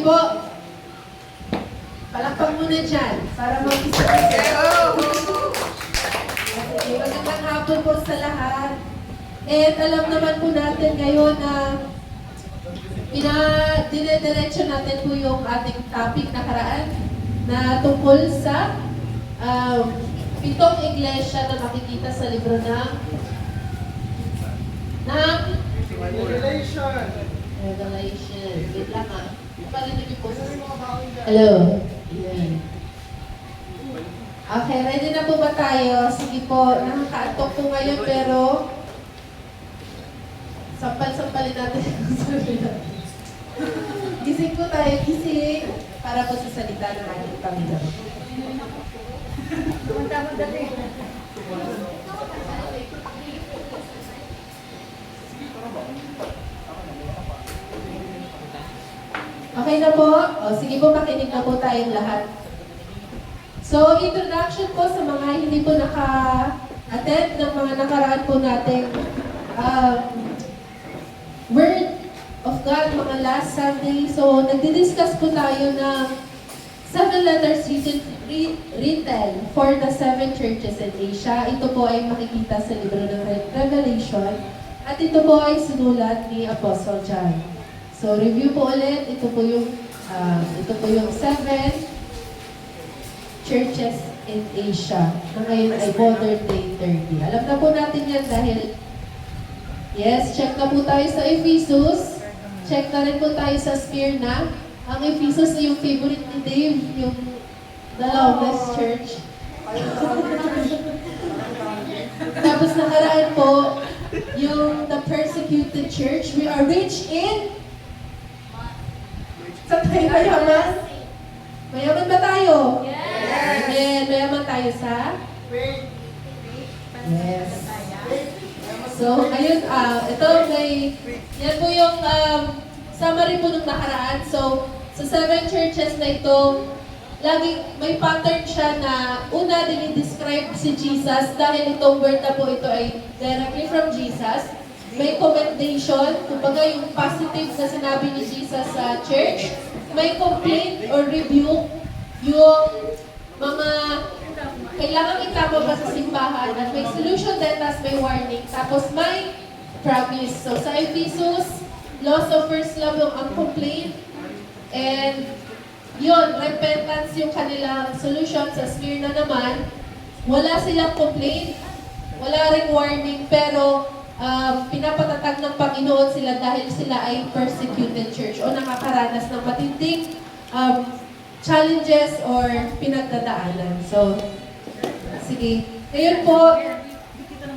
po. Palakpak muna dyan para mag-isa. Okay, magandang hapon po sa lahat. At alam naman po natin ngayon na dinediretso natin po yung ating topic nakaraan na tungkol sa pitong iglesia na makikita sa libro ng Revelation. Wait lang ah. Parinig niyo po sa... Hello. Yan. Okay, ready na po ba tayo? Sige po, nakakaantok po ngayon pero sampal-sampalin natin ang sarili natin. Gising po tayo, gising para po sa salita ng ating Panginoon. Tama-tama dali. Okay na po? O, sige po, makinig na po tayong lahat. So, introduction po sa mga hindi po naka-attend ng mga nakaraan po nating Word of God, mga last Sunday. So, nagdi-discuss po tayo ng 7 letters written for the 7 churches in Asia. Ito po ay makikita sa libro ng Revelation. At ito po ay sinulat ni Apostle John. So, review po ulit. Ito po yung 7 churches in Asia na ngayon ay modern day Turkey. Alam na po natin yan dahil yes, check na po tayo sa Ephesus. Check na rin po tayo sa Smyrna. Ang Ephesus ay yung favorite ni Dave, yung the Loveless Church. Tapos nakaraan po, yung the persecuted church. We are rich in... Sa tayo mayaman? Mayaman ba tayo? Yes! Amen. Mayaman tayo sa? Yes. So, ayun, ito yan po yung summary po nung nakaraan. So, sa 7 churches na ito, laging may pattern siya na una dinidescribe si Jesus dahil itong word na po ito ay directly from Jesus. May commendation, kumbaga yung positive na sinabi ni Jesus sa church. May complaint or rebuke, yung mga kailangan itama pa sa simbahan. At may solution din, tapos may warning. Tapos may promise. So sa Ephesus, loss of first love yung ang complaint. And yun, repentance yung kanilang solution. Sa Smyrna naman, wala silang complaint, wala ring warning, pero pinapatatag ng Panginoon sila dahil sila ay persecuted church o nakakaranas ng matinding challenges or pinagdadaanan. So, sige. Ngayon po,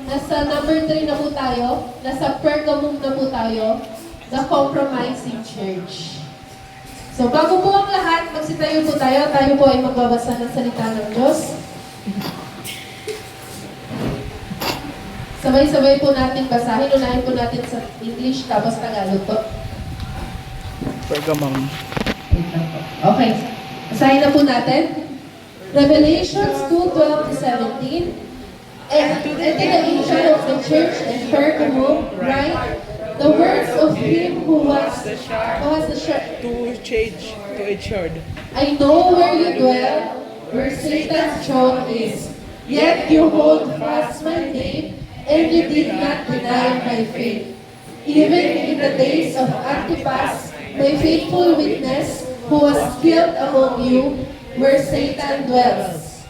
nasa number 3 na po tayo. Nasa Pergamum na po tayo. The Compromising Church. So, bago po ang lahat, magsitayo po tayo. Tayo po ay magbabasa ng salita ng Diyos. Sabay-sabay po natin basahin. Unahin po natin sa English, tapos Tagalog po. Pergamum. Okay. Basahin na po natin. Revelations 2:12-17. And to the angel of the church in Pergamum write the words of him who has the sharp Two-edged sword. I know where you dwell, where Satan's throne is. Yet you hold fast my name, and you did not deny my faith. Even in the days of Antipas, my faithful witness, who was killed among you, where Satan dwells.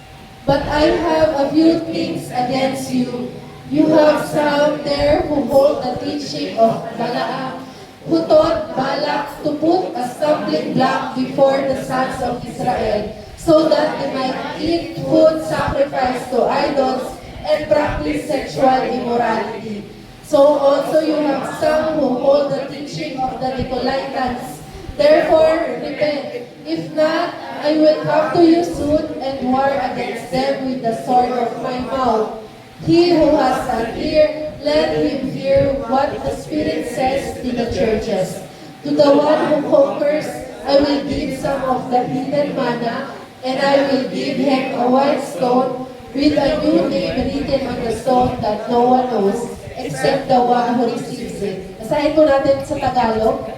But I have a few things against you. You have some there who hold the teaching of Balaam, who taught Balak to put a stumbling block before the sons of Israel, so that they might eat food sacrificed to idols and practice sexual immorality. So also you have some who hold the teaching of the Nicolaitans. Therefore, repent. If not, I will come to you soon and war against them with the sword of my mouth. He who has an ear, let him hear what the Spirit says to the churches. To the one who conquers, I will give some of the hidden manna, and I will give him a white stone with a new name written on the stone that no one knows except the one who receives it. Basahin po natin sa Tagalog.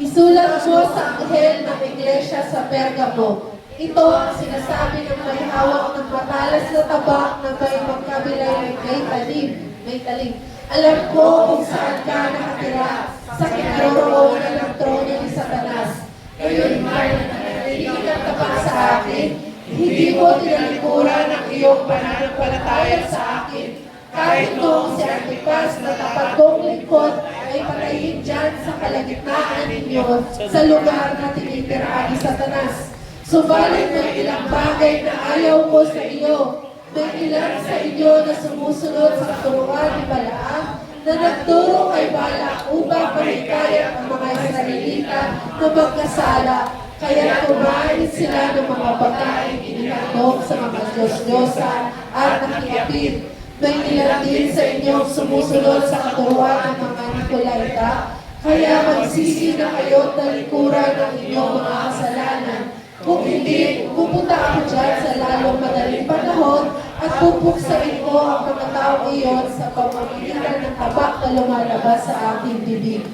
Isulat mo sa anghel ng iglesia sa Pergamo. Ito ang sinasabi ng may hawak ng matalas na tabak na may magkabilay may talim. Alam ko kung saan ka nakatira, sa kinaroroonan ng trono ni Satanas. Ngayon man, nanatiling kang tapat sa akin, hindi mo tinalikuran ang iyong pananampalataya sa akin. Kahit noong si Antipas na tapat kong lingkod ay patayin dyan sa kalagitnaan ninyo sa lugar na tinitiraan ni Satanas. Subalit may ilang bagay na ayaw ko sa iyo. May ilan sa inyo na sumusunod sa turuan ni Balaam na nagturo kay Balak upang mahikayan ang mga Israelita na magkasala. Kaya kumain sila ng mga pagkain inihandog sa mga Diyos-Diyosan at nakiapid. May ilan din sa inyong sumusunod sa katuruan ng mga Nicolaita. Kaya magsisi na kayo at talikuran ng inyong mga kasalanan. Kung hindi, pupunta ako dyan sa lalong madaling panahon at pupuksain ko ang mga taong iyon sa pamamagitan ng tabak na lumalabas sa aking bibig.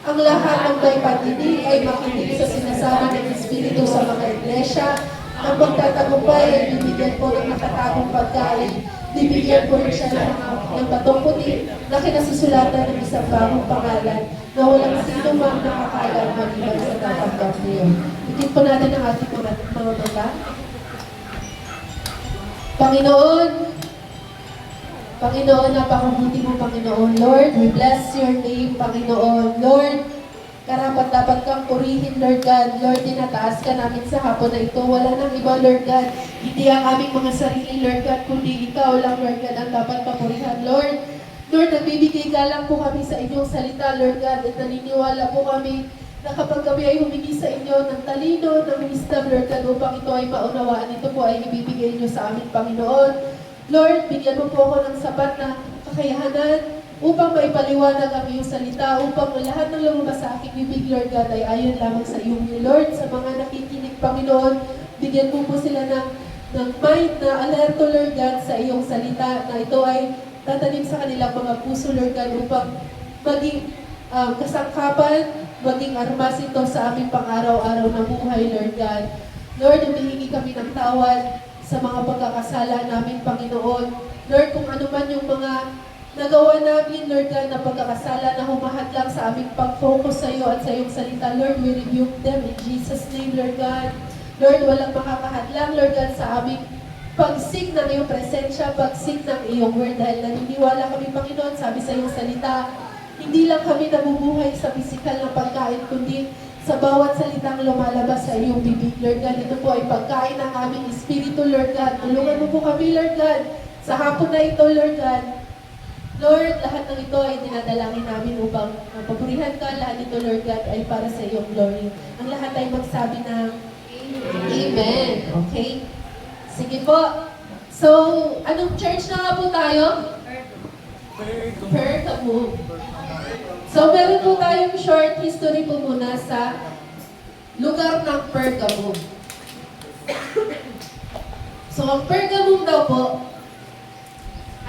Ang lahat ng may patinig ay makinig sa sinasabi ng Espiritu sa mga iglesia. Ang magtatagumpay ay bibigyan ko ng nakatagong pagkain. Bibigyan ko rin siya ng batong puti na kinasusulatan ng isang bagong pangalan na walang sino mang nakakalam maliban sa tatanggap niyo. Bigyan po natin ang ating mga mata. Panginoon, napakabuti mo, Panginoon. Lord, we bless your name, Panginoon. Lord, karapat-dapat kang purihin, Lord God. Lord, tinataas ka namin sa hapon na ito. Wala nang iba, Lord God. Hindi ang aming mga sarili, Lord God, kundi ikaw lang, Lord God, ang dapat papurihan, Lord. Lord, nagbibigay galang po kami sa inyong salita, Lord God, at naniniwala po kami na kapag kami ay humingi sa inyo ng talino, ng wisdom, Lord God, upang ito ay maunawaan, ito po ay ibibigay niyo sa amin, Panginoon. Lord, bigyan mo po ako ng sapat na kakayahanan upang maipaliwanag ang iyong salita, upang lahat ng lumabas sa aking bibig, Lord God, ay ayon lamang sa iyong will, Lord. Sa mga nakikinig, Panginoon, bigyan mo po sila ng mind na alerto, Lord God, sa iyong salita, na ito ay tatanim sa kanilang mga puso, Lord God, upang maging kasangkapan, maging armas ito sa aming pang-araw-araw na buhay, Lord God. Lord, humihingi kami ng tawad sa mga pagkakasala namin, Panginoon. Lord, kung ano man yung mga nagawa namin, Lord God, na pagkakasala na humahadlang sa aming pag-focus sa iyo at sa iyong salita, Lord, we rebuke them in Jesus' name, Lord God. Lord, walang makakahadlang, Lord God, sa aming pagsik ng iyong presensya, pagsik ng iyong word, dahil naniniwala kami, Panginoon, sabi sa iyong salita, hindi lang kami nabubuhay sa pisikal na pagkain, kundi sa bawat salitang lumalabas sa iyong bibig, Lord God. Ito po ay pagkain ng aming espiritu, Lord God. Tulungan mo po kami, Lord God, sa hapon na ito, Lord God. Lord, lahat ng ito ay dinadalangin namin upang mapapurihan ka. Lahat ito, Lord God, ay para sa iyong glory. Ang lahat ay magsabi ng Amen. Okay? Sige po. So, anong church na nga po tayo? Pergamo. So, meron po tayong short history po muna sa lugar ng Pergamo. So, ang Pergamo daw po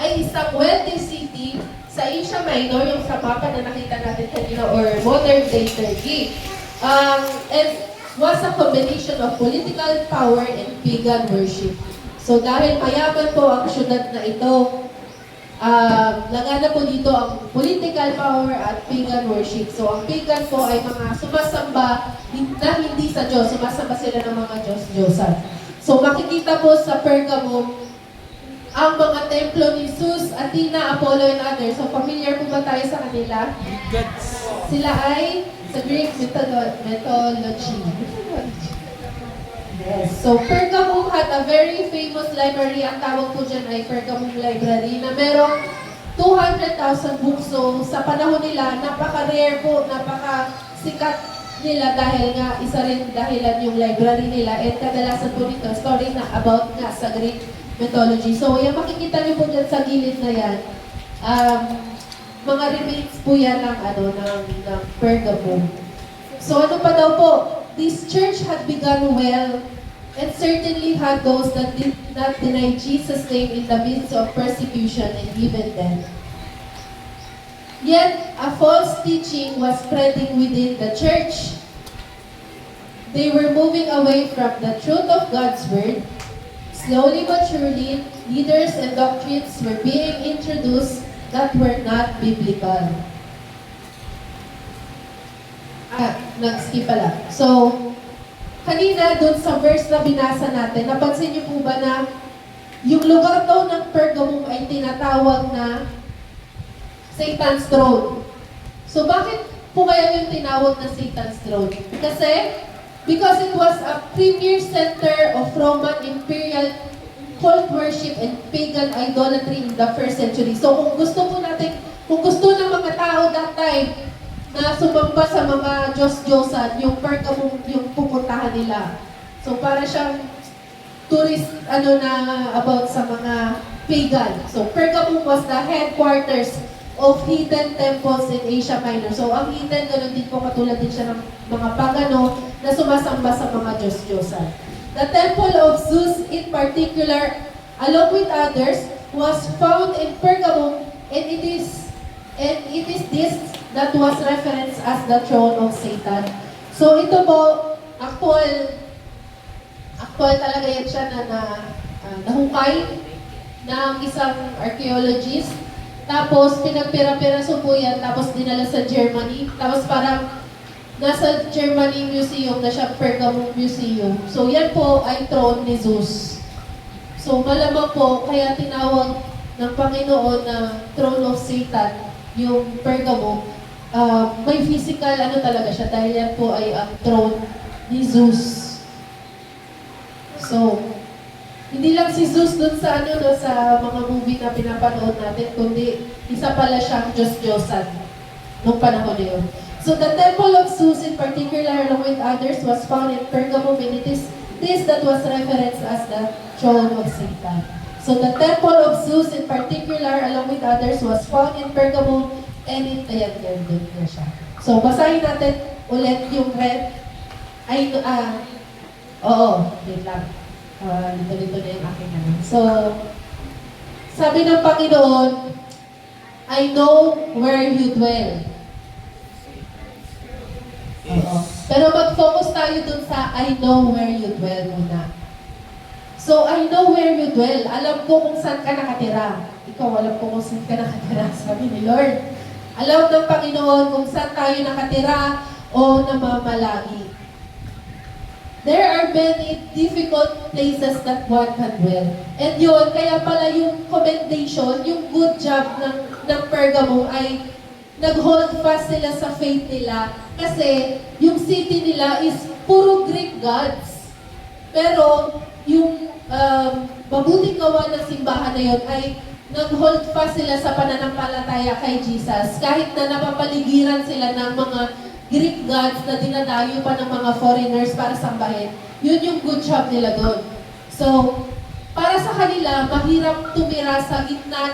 ay isang wealthy city sa Asia Minor, yung sa mapa na nakita natin kanina, or modern-day Turkey. And was a combination of political power and pagan worship. So, dahil mayaman po ang syudad na ito, lagana po dito ang political power at pagan worship. So, ang pagan po ay mga sumasamba na hindi sa Diyos. Sumasamba sila ng mga Diyos-Diyosan. So, makikita po sa Pergamo ang mga templo ni Zeus, Athena, Apollo, and others. So, familiar po ba tayo sa kanila? Sila ay sa Greek mythology. Yes. So, Pergamo had a very famous library. Ang tawag po dyan ay Pergamum Library na merong 200,000 books. So, sa panahon nila, napaka-rare po, napaka-sikat nila dahil nga isa rin dahilan yung library nila. At kadalasan po nito, story na about nga sa Greek mythology. So, yung makikita niyo po dyan sa gilid na yan, mga remains po yan ng Pergamo. So, ano pa daw po? This church had begun well and certainly had those that did not deny Jesus' name in the midst of persecution and even death. Yet, a false teaching was spreading within the church. They were moving away from the truth of God's word. Slowly but surely, leaders and doctrines were being introduced that were not biblical. Nag-skip pala. So, kanina dun sa verse na binasa natin, napansin niyo po ba na yung lugar daw ng Pergamum ay tinatawag na Satan's throne. So, bakit po kaya yung tinawag na Satan's throne? Because it was a premier center of Roman imperial cult worship and pagan idolatry in the first century. So, kung gusto ng mga tao that time na sumamba sa mga Diyos-Diyosan, yung Pergamum yung pupuntahan nila. So, para siyang tourist, about sa mga pagan. So, Pergamum was the headquarters of heathen temples in Asia Minor. So, ang heathen, ganun din po, katulad din siya ng mga pagano na sumasamba sa mga Diyos-Diyosan. The temple of Zeus in particular, along with others, was found in Pergamum, and it is this that was referenced as the throne of Satan. So, ito po, actual talaga yan siya nahukay ng isang archaeologist. Tapos, pinagpira-piraso po yan, tapos dinala sa Germany. Tapos parang nasa Germany Museum na siya, Pergamum Museum. So, yan po ay throne ni Zeus. So, malamang po, kaya tinawag ng Panginoon na throne of Satan, yung Pergamum. May physical, talaga siya, dahil yan po ay ang throne ni Zeus. So, hindi lang si Zeus dun sa sa mga movie na pinapanood natin, kundi isa pala siyang Diyos-Diyosan nung panahon na yun. So the temple of Zeus in particular, along with others, was found in Pergamum, and it is this that was referenced as the throne of Satan. So the temple of Zeus in particular, along with others, was found in Pergamum, and ayan na siya. So basahin natin ulit yung red. Wait lang. Dito na yung aking So, sabi ng Panginoon, I know where you dwell. Pero mag-focus tayo dun sa I know where you dwell muna. So, I know where you dwell. Alam ko kung saan ka nakatira. Ikaw, alam ko kung saan ka nakatira. Sabi ni Lord. Alam ng Panginoon kung saan tayo nakatira o namamalagi. There are many difficult places that one can dwell. And yun, kaya pala yung commendation, yung good job ng Pergamum ay nag-hold fast sila sa faith nila kasi yung city nila is puro Greek gods. Pero yung mabuting gawa ng simbahan na yun ay nag-hold fast sila sa pananampalataya kay Jesus kahit na napapaligiran sila ng mga Greek gods na dinadayo pa ng mga foreigners para sambahin. Yun yung good job nila doon. So, para sa kanila, mahirap tumira sa gitna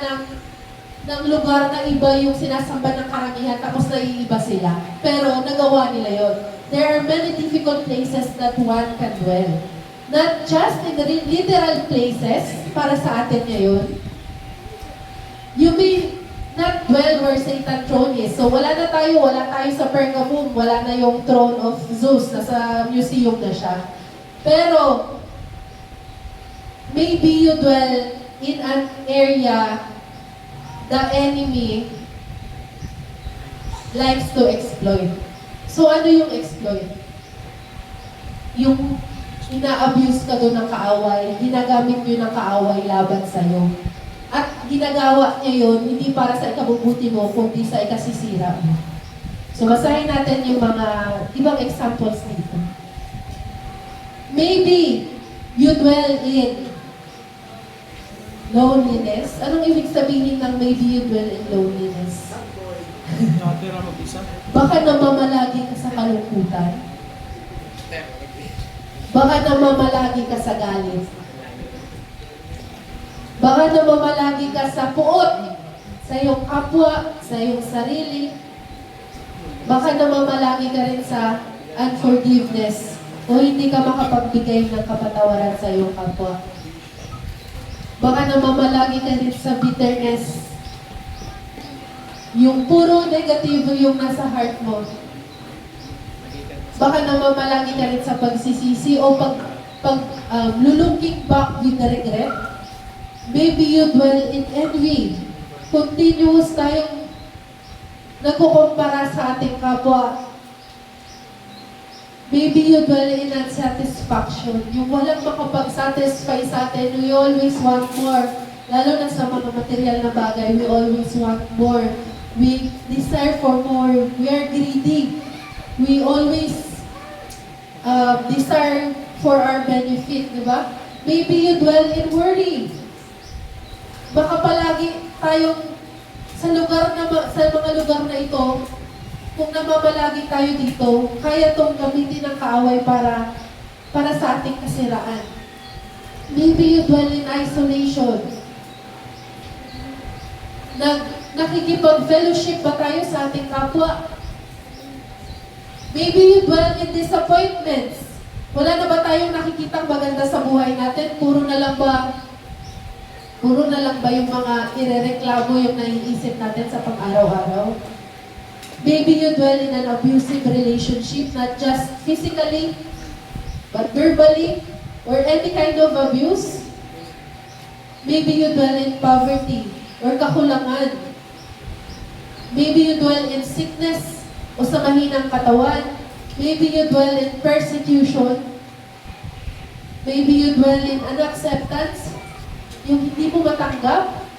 ng lugar na iba yung sinasamba ng karamihan tapos naiiba sila. Pero nagawa nila yon. There are many difficult places that one can dwell. Not just in the literal places, para sa atin ngayon. You may not dwell where Satan's throne is. So wala tayo sa Pergamum, wala na yung throne of Zeus, nasa museum na siya. Pero, maybe you dwell in an area the enemy likes to exploit. So ano yung exploit? Yung ina-abuse ka doon ng kaaway, ginagamit nyo ng kaaway laban sa'yo. At ginagawa niya yun, hindi para sa ikabubuti mo, kundi sa ikasisira mo. So, basahin natin yung mga ibang examples dito. Maybe you dwell in loneliness. Anong ibig sabihin ng maybe you dwell in loneliness? Nakatira mag-isa. Baka namamalagi ka sa kalungkutan. Baka namamalagi ka sa galit. Baka namamalagi ka sa puot, sa iyong kapwa, sa iyong sarili. Baka namamalagi ka rin sa unforgiveness o hindi ka makapagbigay ng kapatawaran sa iyong kapwa. Baka namamalagi ka rin sa bitterness. Yung puro negatibo yung nasa heart mo. Baka namamalagi ka rin sa pagsisisi o looking back with the regret. Maybe you dwell in envy. Continuous tayong nagkukumpara sa ating kapwa. Maybe you dwell in unsatisfaction. Yung walang makapag-satisfy sa atin, we always want more. Lalo na sa mga material na bagay, we always want more. We desire for more. We are greedy. We always desire for our benefit, di ba? Maybe you dwell in worry. Baka palagi tayong sa mga lugar na ito, kung namamalagi tayo dito, kaya itong gamitin ng kaaway para sa ating kasiraan. Maybe you dwell in isolation. Nakikipag-fellowship ba tayo sa ating kapwa? Maybe you dwell in disappointments. Wala na ba tayong nakikitang maganda sa buhay natin? Puro na lang ba yung mga irereklamo yung naiisip natin sa pang-araw-araw? Maybe you dwell in an abusive relationship, not just physically, but verbally, or any kind of abuse. Maybe you dwell in poverty or kakulangan. Maybe you dwell in sickness o sa mahinang katawan. Maybe you dwell in persecution. Maybe you dwell in unacceptance, yung hindi mo matanggap.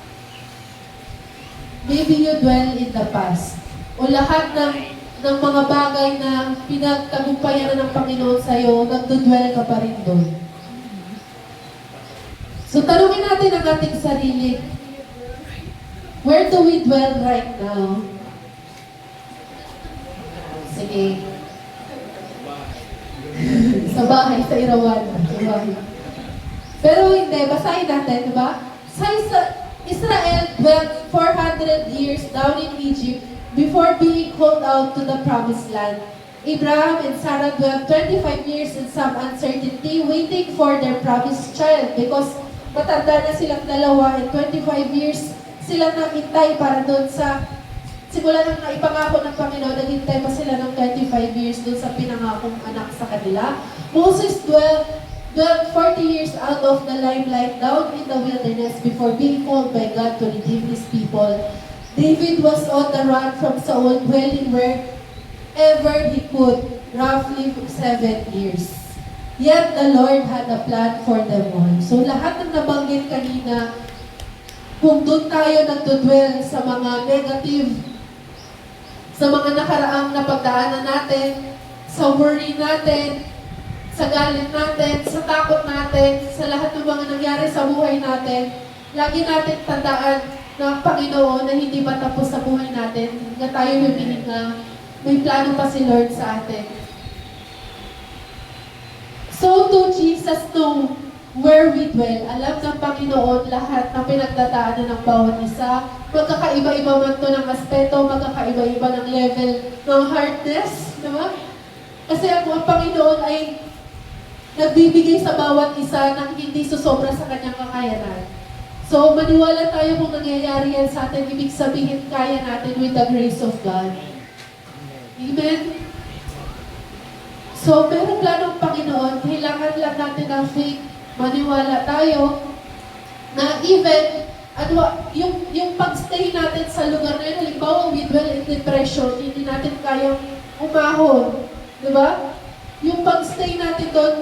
Maybe you dwell in the past. O lahat ng mga bagay na pinagtagumpayan ng Panginoon sa'yo, nagdudwell ka pa rin doon. So tanungin natin ang ating sarili, where do we dwell right now? Sige. Sa bahay, sa Irawan. Sa bahay. Pero hindi, basahin natin, di ba? Israel dwelt 400 years down in Egypt before being called out to the promised land. Abraham and Sarah dwelt 25 years in some uncertainty, waiting for their promised child because matanda na silang dalawa and 25 years silang naghintay para doon sa simula nang naipangako ng Panginoon, naghintay pa sila ng 25 years doon sa pinangakong anak sa kanila. Moses dwelt 40 years out of the limelight down in the wilderness before being called by God to redeem His people. David was on the run from Saul, dwelling wherever he could, roughly 7 years. Yet the Lord had a plan for them all. So lahat ng nabanggit kanina, kung doon tayo nagdudwell sa mga negative, sa mga nakaraang napagdaanan natin, sa worry natin, sa galit natin, sa takot natin, sa lahat ng mga nangyari sa buhay natin, lagi natin tandaan na Panginoon na hindi pa tapos sa buhay natin, na tayo humihinga, may plano pa si Lord sa atin. So to Jesus know where we dwell. Alam ng Panginoon lahat ng pinagdadaanan ng bawat isa. Magkakaiba-iba man to ng aspeto, magkakaiba-iba ng level ng hardness, di ba? Kasi ang Panginoon ay nagbibigay sa bawat isa ng hindi susobra sa kanyang kakayanan. So, maniwala tayo kung nangyayari yan sa atin, ibig sabihin kaya natin with the grace of God. Amen? So, merong planong Panginoon, kailangan lang natin ng faith, maniwala tayo na even yung pagstay natin sa lugar na yun, halimbawa we dwell in depression, hindi natin kayang umahon. Diba? Yung pagstay natin doon,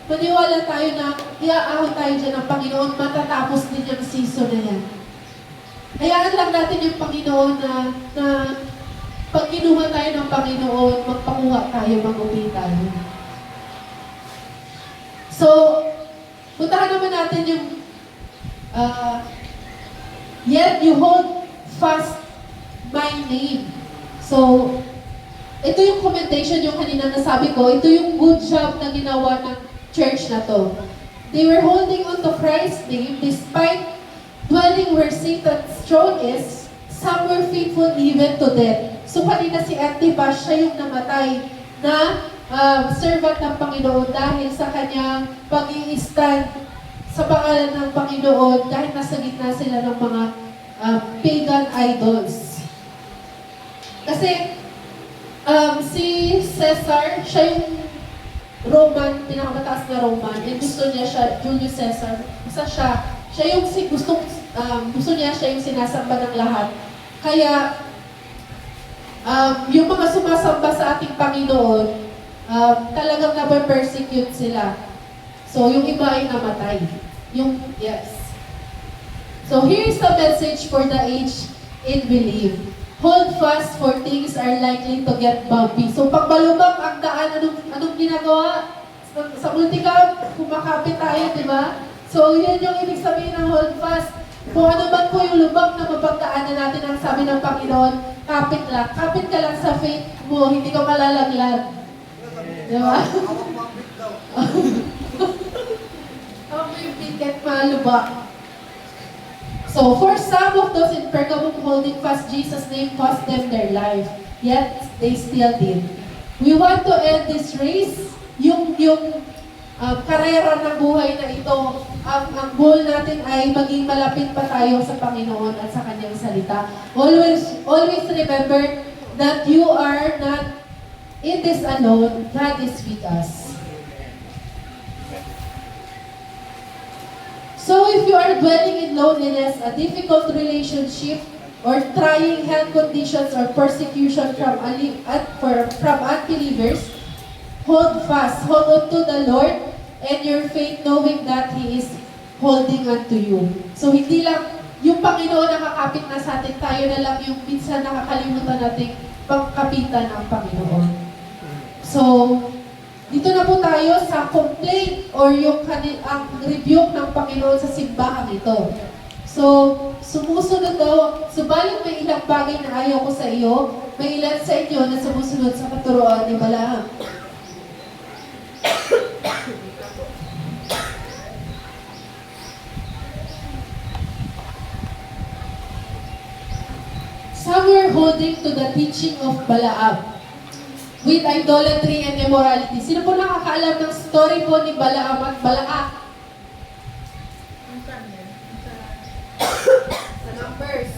maniwala tayo na iaahon tayo dyan ng Panginoon, matatapos din yung season na yan. Hayaan lang natin yung Panginoon na pag kinuha tayo ng Panginoon, magpakuha tayo, mag-uwi tayo. So, puntahan naman natin yung yet you hold fast my name. So, ito yung commendation yung kanina nasabi ko, ito yung good job na ginawa ng church na to. They were holding on to Christ's name despite dwelling where Satan's throne is. Some were faithful even to death. So kanina si Antipas, siya yung namatay na servant ng Panginoon dahil sa kanyang pag-i-stand sa pangalan ng Panginoon kahit nasa gitna sila ng mga pagan idols. Kasi Si Caesar, siya yung Roman, pinakamataas na Roman, and gusto niya siya, Julius Caesar, isa siya yung gusto niya siya yung sinasamba ng lahat. Kaya, yung mga sumasamba sa ating Panginoon, talagang nape-persecute sila. So, yung iba ay namatay. Yes. So, here's the message for the age in belief. Hold fast for things are likely to get bumpy. So, pag malubak ang daan, anong ginagawa? Sa multicam, kumakapit tayo, di ba? So, yun yung ibig sabihin ng hold fast. Kung ano man po yung lubak na mapagdaanan natin, ang sabi ng Panginoon, kapit lang. Kapit ka lang sa faith mo, hindi ka malalaglag. Di ba? Ang may bigat malubak. So, for some of those in Pergamum holding fast Jesus' name cost them their life. Yet, they still did. We want to end this race, yung karera ng buhay na ito. Ang goal natin ay maging malapit pa tayo sa Panginoon at sa Kanyang salita. Always remember that you are not in this alone. God is with us. So if you are dwelling in loneliness, a difficult relationship, or trying health conditions or persecution from unbelievers, hold fast, hold on to the Lord and your faith knowing that He is holding on to you. So hindi lang yung Panginoon nakakapit na sa atin, tayo na lang yung minsan nakakalimutan nating pagkapitan ng Panginoon. So, dito na po tayo sa complaint or ang rebuke ng Panginoon sa simbahang ito. So, sumusunod daw, subalit may ilang bagay na ayaw ko sa iyo, may ilan sa inyo na sumusunod sa katuroan ni Balaam. Some were holding to the teaching of Balaam with idolatry and immorality. Sino po nakakaalam ng story po ni Balaam at Balaak? Sa Numbers.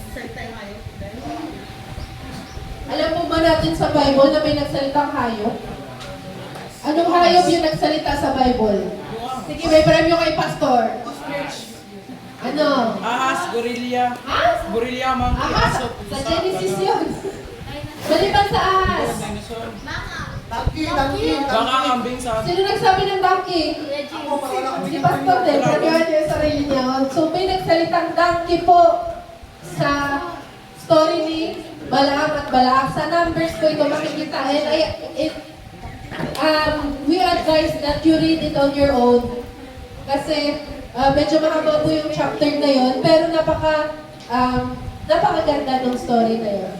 Alam mo ba natin sa Bible na may nagsalitang hayop? Anong hayop yung nagsalita sa Bible? Sige, may premyo kay Pastor. Ano? Ahas, gorilla. Ahas? Gorilla, monkey, Ahas! aso, Sa Genesis yun. Maliban sa ahas. dinosaur. Donkey. Baka kambing sa Sino nagsabi ng donkey? Si Pastor din, premyohan niya yung sarili niya. So may nagsalitang donkey po sa story ni Balaam at Balaak. Sa Numbers po ito makikita. And we advise that you read it on your own. Kasi medyo mahaba po yung chapter na yon, pero napakaganda ng story na yon.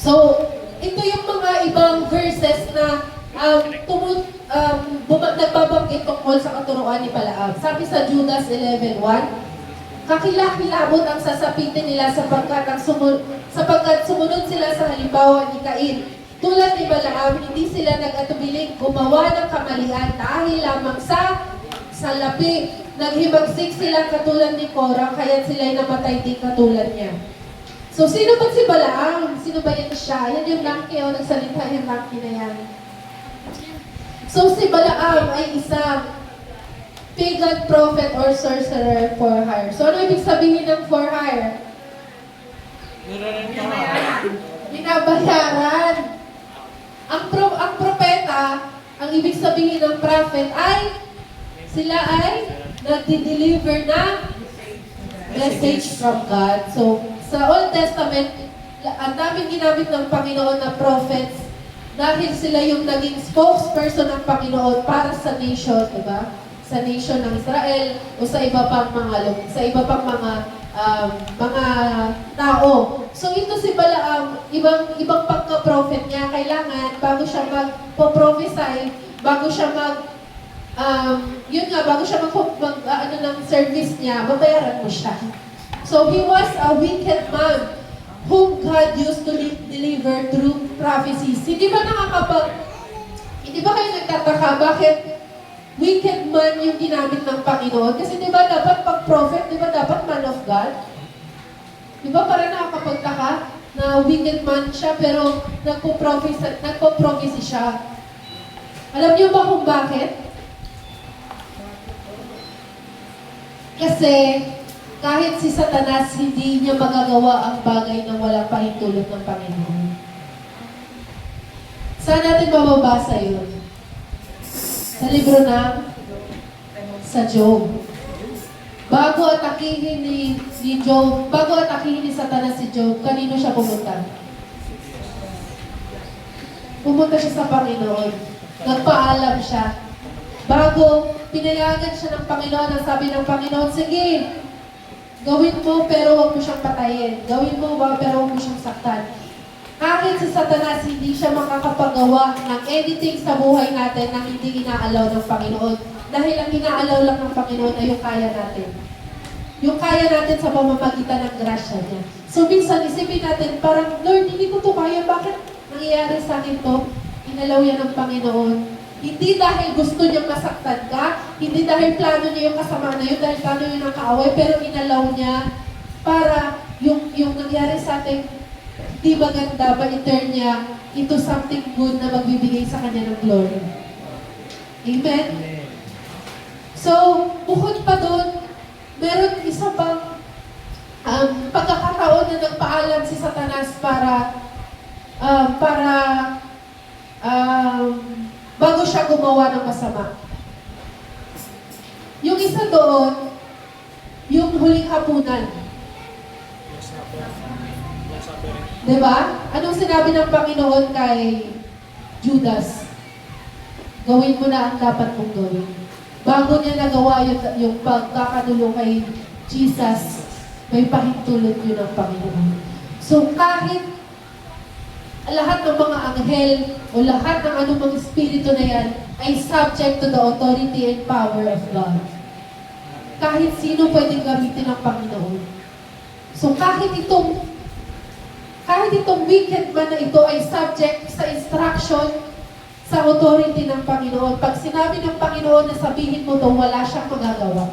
So, ito yung mga ibang verses na nagbabanggit tungkol sa katuruan ni Balaam. Sabi sa Judas 11:1, kakilakilabot ang sasapitin nila sapagkat sumunod sila sa halimbawa ni Cain. Tulad ni Balaam, hindi sila nag-atubiling gumawa ng kamalian dahil lamang sa salapi. Naghimagsik sila katulad ni Korah, kaya sila'y namatay din katulad niya. So, sino ba si Balaam? Sino ba yan siya? Yan yung donkey o nagsalita yung donkey na yan. So, si Balaam ay isang pagan prophet or sorcerer for hire. So, ano ibig sabihin ng for hire? Binabayaran. Ang propeta, ang ibig sabihin ng prophet ay sila ay nagdi-deliver ng message from God. So, sa Old Testament, ang daming ginamit ng Panginoon na prophets dahil sila yung naging spokesperson ng Panginoon para sa nation, diba? Sa nation ng Israel o sa iba pang mga mga tao. So ito si Balaam, ibang pagka-prophet niya, kailangan bago siya magpo-prophesy, bago siya ng service niya, babayaran mo siya. So he was a wicked man whom God used to deliver through prophecies. Hindi ba kayo nagtataka bakit wicked man yung ginamit ng Panginoon? Kasi di ba dapat pag prophet, di ba dapat man of God? Di ba parang nakakapagtaka na wicked man siya pero nagpo-prophecy siya. Alam niyo ba kung bakit? Kasi kahit si Satanas, hindi niya magagawa ang bagay na walang pahintulot ng Panginoon. Saan natin mababasa yun? Sa libro ng sa Job. Bago atakihin ni Job, bago atakihin ni Satanas si Job, kanino siya pumunta? Pumunta siya sa Panginoon. Nagpaalam siya. Bago pinayagan siya ng Panginoon, ang sabi ng Panginoon, sige, gawin mo pero huwag mo siyang patayin. Gawin mo pero huwag mo siyang saktan. Kahit si Satanas, hindi siya makakapagawa ng anything sa buhay natin na hindi inaalaw ng Panginoon. Dahil ang inaalaw lang ng Panginoon ay yung kaya natin. Yung kaya natin sa pamamagitan ng grasya niya. So minsan isipin natin, parang, Lord, hindi ko to kaya. Bakit nangyayari sa akin to? Inalaw yan ng Panginoon. Hindi dahil gusto niyang masaktan ka, hindi dahil plano niya yung kasama na yun, dahil plano yun ang kaaway, pero inalaw niya para yung nangyari sa atin, di ba ganda, ba i-turn niya into something good na magbibigay sa kanya ng glory. Amen? So, bukod pa doon, meron isa pang pagkakataon na nagpaalam si Satanas bago siya gumawa ng masama. Yung isa doon, yung huling hapunan. Diba? Anong sinabi ng Panginoon kay Judas? Gawin mo na ang dapat mong gawin. Bago niya nagawa yung pagkakadulo kay Jesus, may pahintulot yun ng Panginoon. So kahit lahat ng mga anghel o lahat ng anumang espiritu na yan ay subject to the authority and power of God. Kahit sino pwedeng gamitin ng Panginoon. So kahit itong wicked man na ito ay subject sa instruction sa authority ng Panginoon. Pag sinabi ng Panginoon na sabihin mo to, wala siyang magagawa.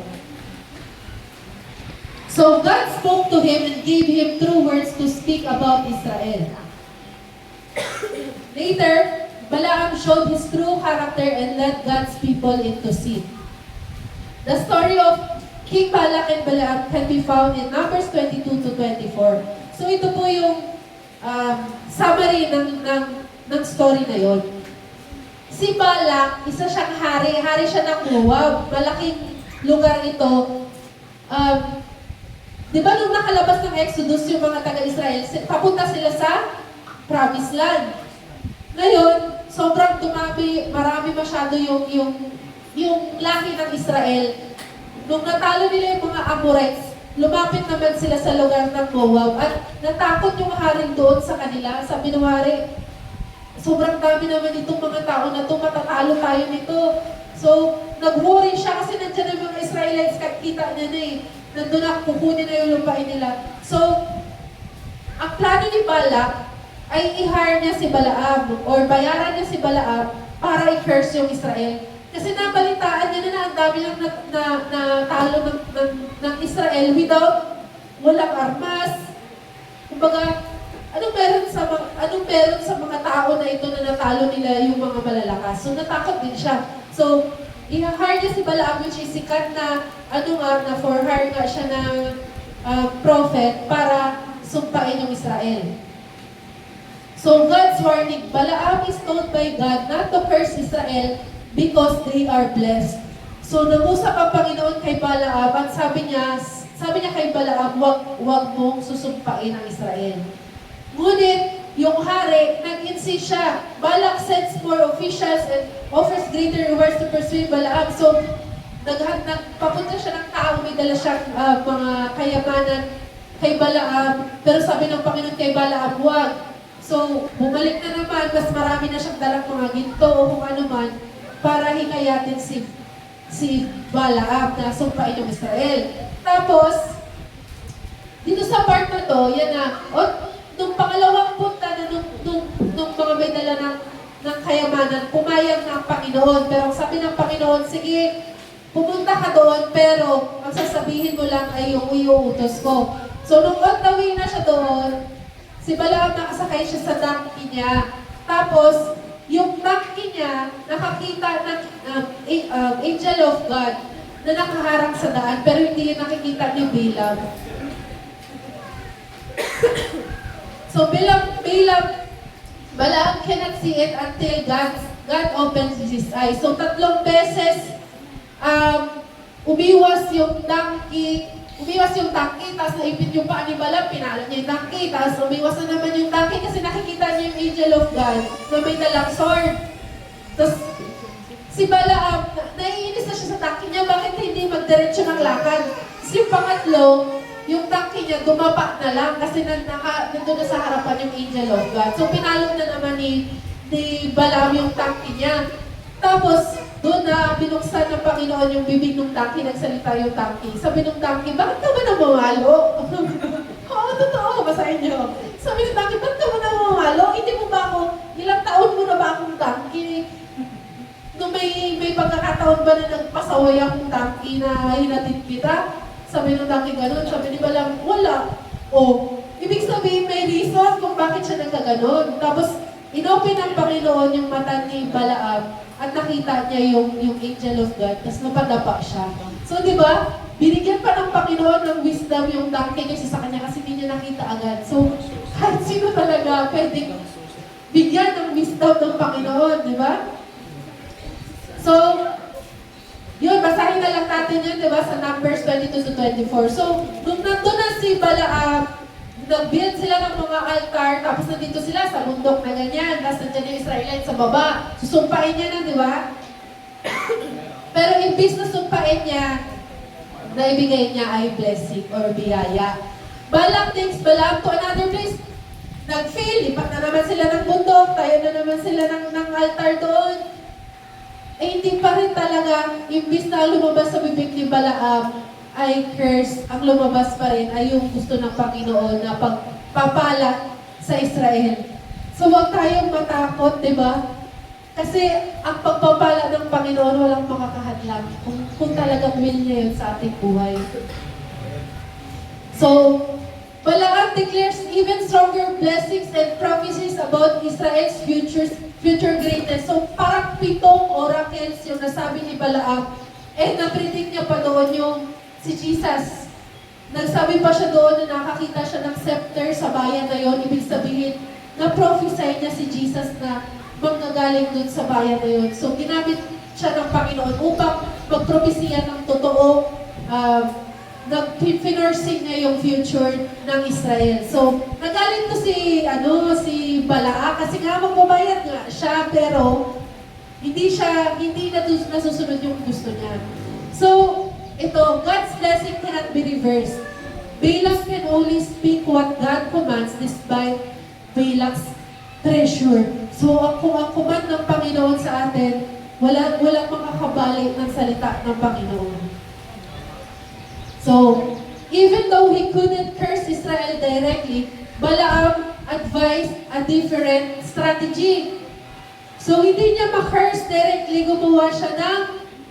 So God spoke to him and gave him true words to speak about Israel. Later, Balaam showed his true character and led God's people into sin. The story of King Balak and Balaam can be found in Numbers 22 to 24. So ito po yung summary ng story na yon. Si Balak, isa siyang hari siya ng Moab. Malaking lugar ito. Di ba nung nakalabas ng Exodus yung mga taga-Israel, papunta sila sa Promised Land. Ngayon, sobrang marami masyado yung lahi ng Israel. Nung natalo nila yung mga Amorites, lumapit naman sila sa lugar ng Moab at natakot yung haring doon sa kanila. Sabi ng hari, sobrang dami naman itong mga tao na ito, matatalo tayo nito. So, nag-worry siya kasi nandiyan yung mga Israelites, kita niya na nandun na, kukunin na yung lupain nila. So, ang plano ni Balak ay i-hire niya si Balaam or bayaran niya si Balaam para i-curse yung Israel. Kasi nabalitaan niya na ang dami ng natalo ng Israel without walang armas. Kumbaga, anong meron sa mga tao na ito na natalo nila yung mga malalakas? So natakot din siya. So, i-hire niya si Balaam, which is sikat na na for hire nga siya na prophet para sumpain yung Israel. So God's warning, Balaam is told by God not to curse Israel because they are blessed. So nangusap ang Panginoon kay Balaam at sabi niya kay Balaam, wag mong susumpain ang Israel. Ngunit yung hari, nag-insist siya. Balak sends more officials and offers greater rewards to persuade Balaam. So papunta siya ng tao, may dala siyang mga kayamanan kay Balaam. Pero sabi ng Panginoon kay Balaam, wag. So, bumalik na naman, mas marami na siyang dalang mga ginto o kung ano man para hikayatin si Balaam na sumpain yung Israel. Tapos, dito sa part na to, yan na, nung pangalawang punta na nung mga may dala ng kayamanan, pumayag na ang Panginoon. Pero sabi ng Panginoon, sige, pumunta ka doon, pero ang sasabihin mo lang ay yung iuutos ko. So, nung on the way na siya doon, si Balaam nakasakay siya sa donkey niya. Tapos, yung donkey niya, nakakita ng angel of God na nakaharang sa daan, pero hindi yun nakikita ni Balaam. So, Balaam cannot see it until God opens his eyes. So, 3 beses, umiwas yung donkey, tapos naipit yung paa ni Balaam, pinalo niya yung donkey, tapos umiwas na naman yung donkey kasi nakikita niya yung angel of God na may dalang sword. Tapos, si Balaam, naiinis na siya sa donkey niya, bakit hindi magdiretso ng lakad? Tapos yung pangatlo, yung donkey niya, dumapa na lang kasi nandun na sa harapan yung angel of God. So, pinalo na naman ni Balaam yung donkey niya. Tapos, doon na binuksan ng Panginoon yung bibig ng donkey, nagsalita yung donkey. Sabi ng donkey, bakit ka ba namamalo? Oo, totoo, basahin niyo. Sabi ng donkey, bakit ka ba namamalo? Hindi mo ba ako, ilang taon mo na ba akong donkey? Nung may pagkakataon ba na nagpasaway akong donkey na hinatid kita? Sabi ng donkey ganun, sabi ni Balaam, wala. O, ibig sabihin may reason kung bakit siya nagkaganon. Tapos, inopen ng Panginoon yung mata ni Balaam at nakita niya yung angel of God, tapos napadapa siya. So, di ba, binigyan pa ng Panginoon ng wisdom yung donkey kasi sa kanya kasi hindi niya nakita agad. So, kahit sino talaga pwedeng bigyan ng wisdom ng Panginoon, di ba? So, yun, basahin na lang natin yun, di ba, sa Numbers 22 to 24. So, nung nandun na si Balaam, nag-build sila ng mga altar, tapos nandito sila sa bundok na ganyan, tapos nandiyan yung Israelites sa baba. Susumpain niya na, di ba? Pero imbis na sumpain niya, naibigay niya ay blessing or biyaya. Balak takes Balaam to another place. Nag-fail, lipat na naman sila ng bundok, tayo na naman sila ng altar doon. Eh, hindi pa rin talaga, imbis na lumabas sa bibig ni Balaam, ay curse, ang lumabas pa rin ay yung gusto ng Panginoon na pagpapala sa Israel. So huwag tayong matakot, di ba? Kasi ang pagpapala ng Panginoon walang makakahadlang kung talagang will niya yun sa ating buhay. So, Balaam declares even stronger blessings and prophecies about Israel's future greatness. So parang 7 oracles yung nasabi ni Balaam. And napredict niya pa doon yung si Jesus. Nagsabi pa siya doon na nakakita siya ng scepter sa bayan na yon. Ibig sabihin, na-prophesy niya si Jesus na manggagaling doon sa bayan na yon. So, ginamit siya ng Panginoon upang magpropesiya ng totoo. Nag-finursing niya yung future ng Israel. So, nagaling to si Balaam kasi nga magbabayad nga siya, pero hindi nasusunod yung gusto niya. So, ito, God's blessing cannot be reversed. Balaam can only speak what God commands despite Balaam's pressure. So, kung ang command ng Panginoon sa atin, walang makakabalik ng salita ng Panginoon. So, even though he couldn't curse Israel directly, Balaam advised a different strategy. So, hindi niya ma-curse directly, gumawa siya ng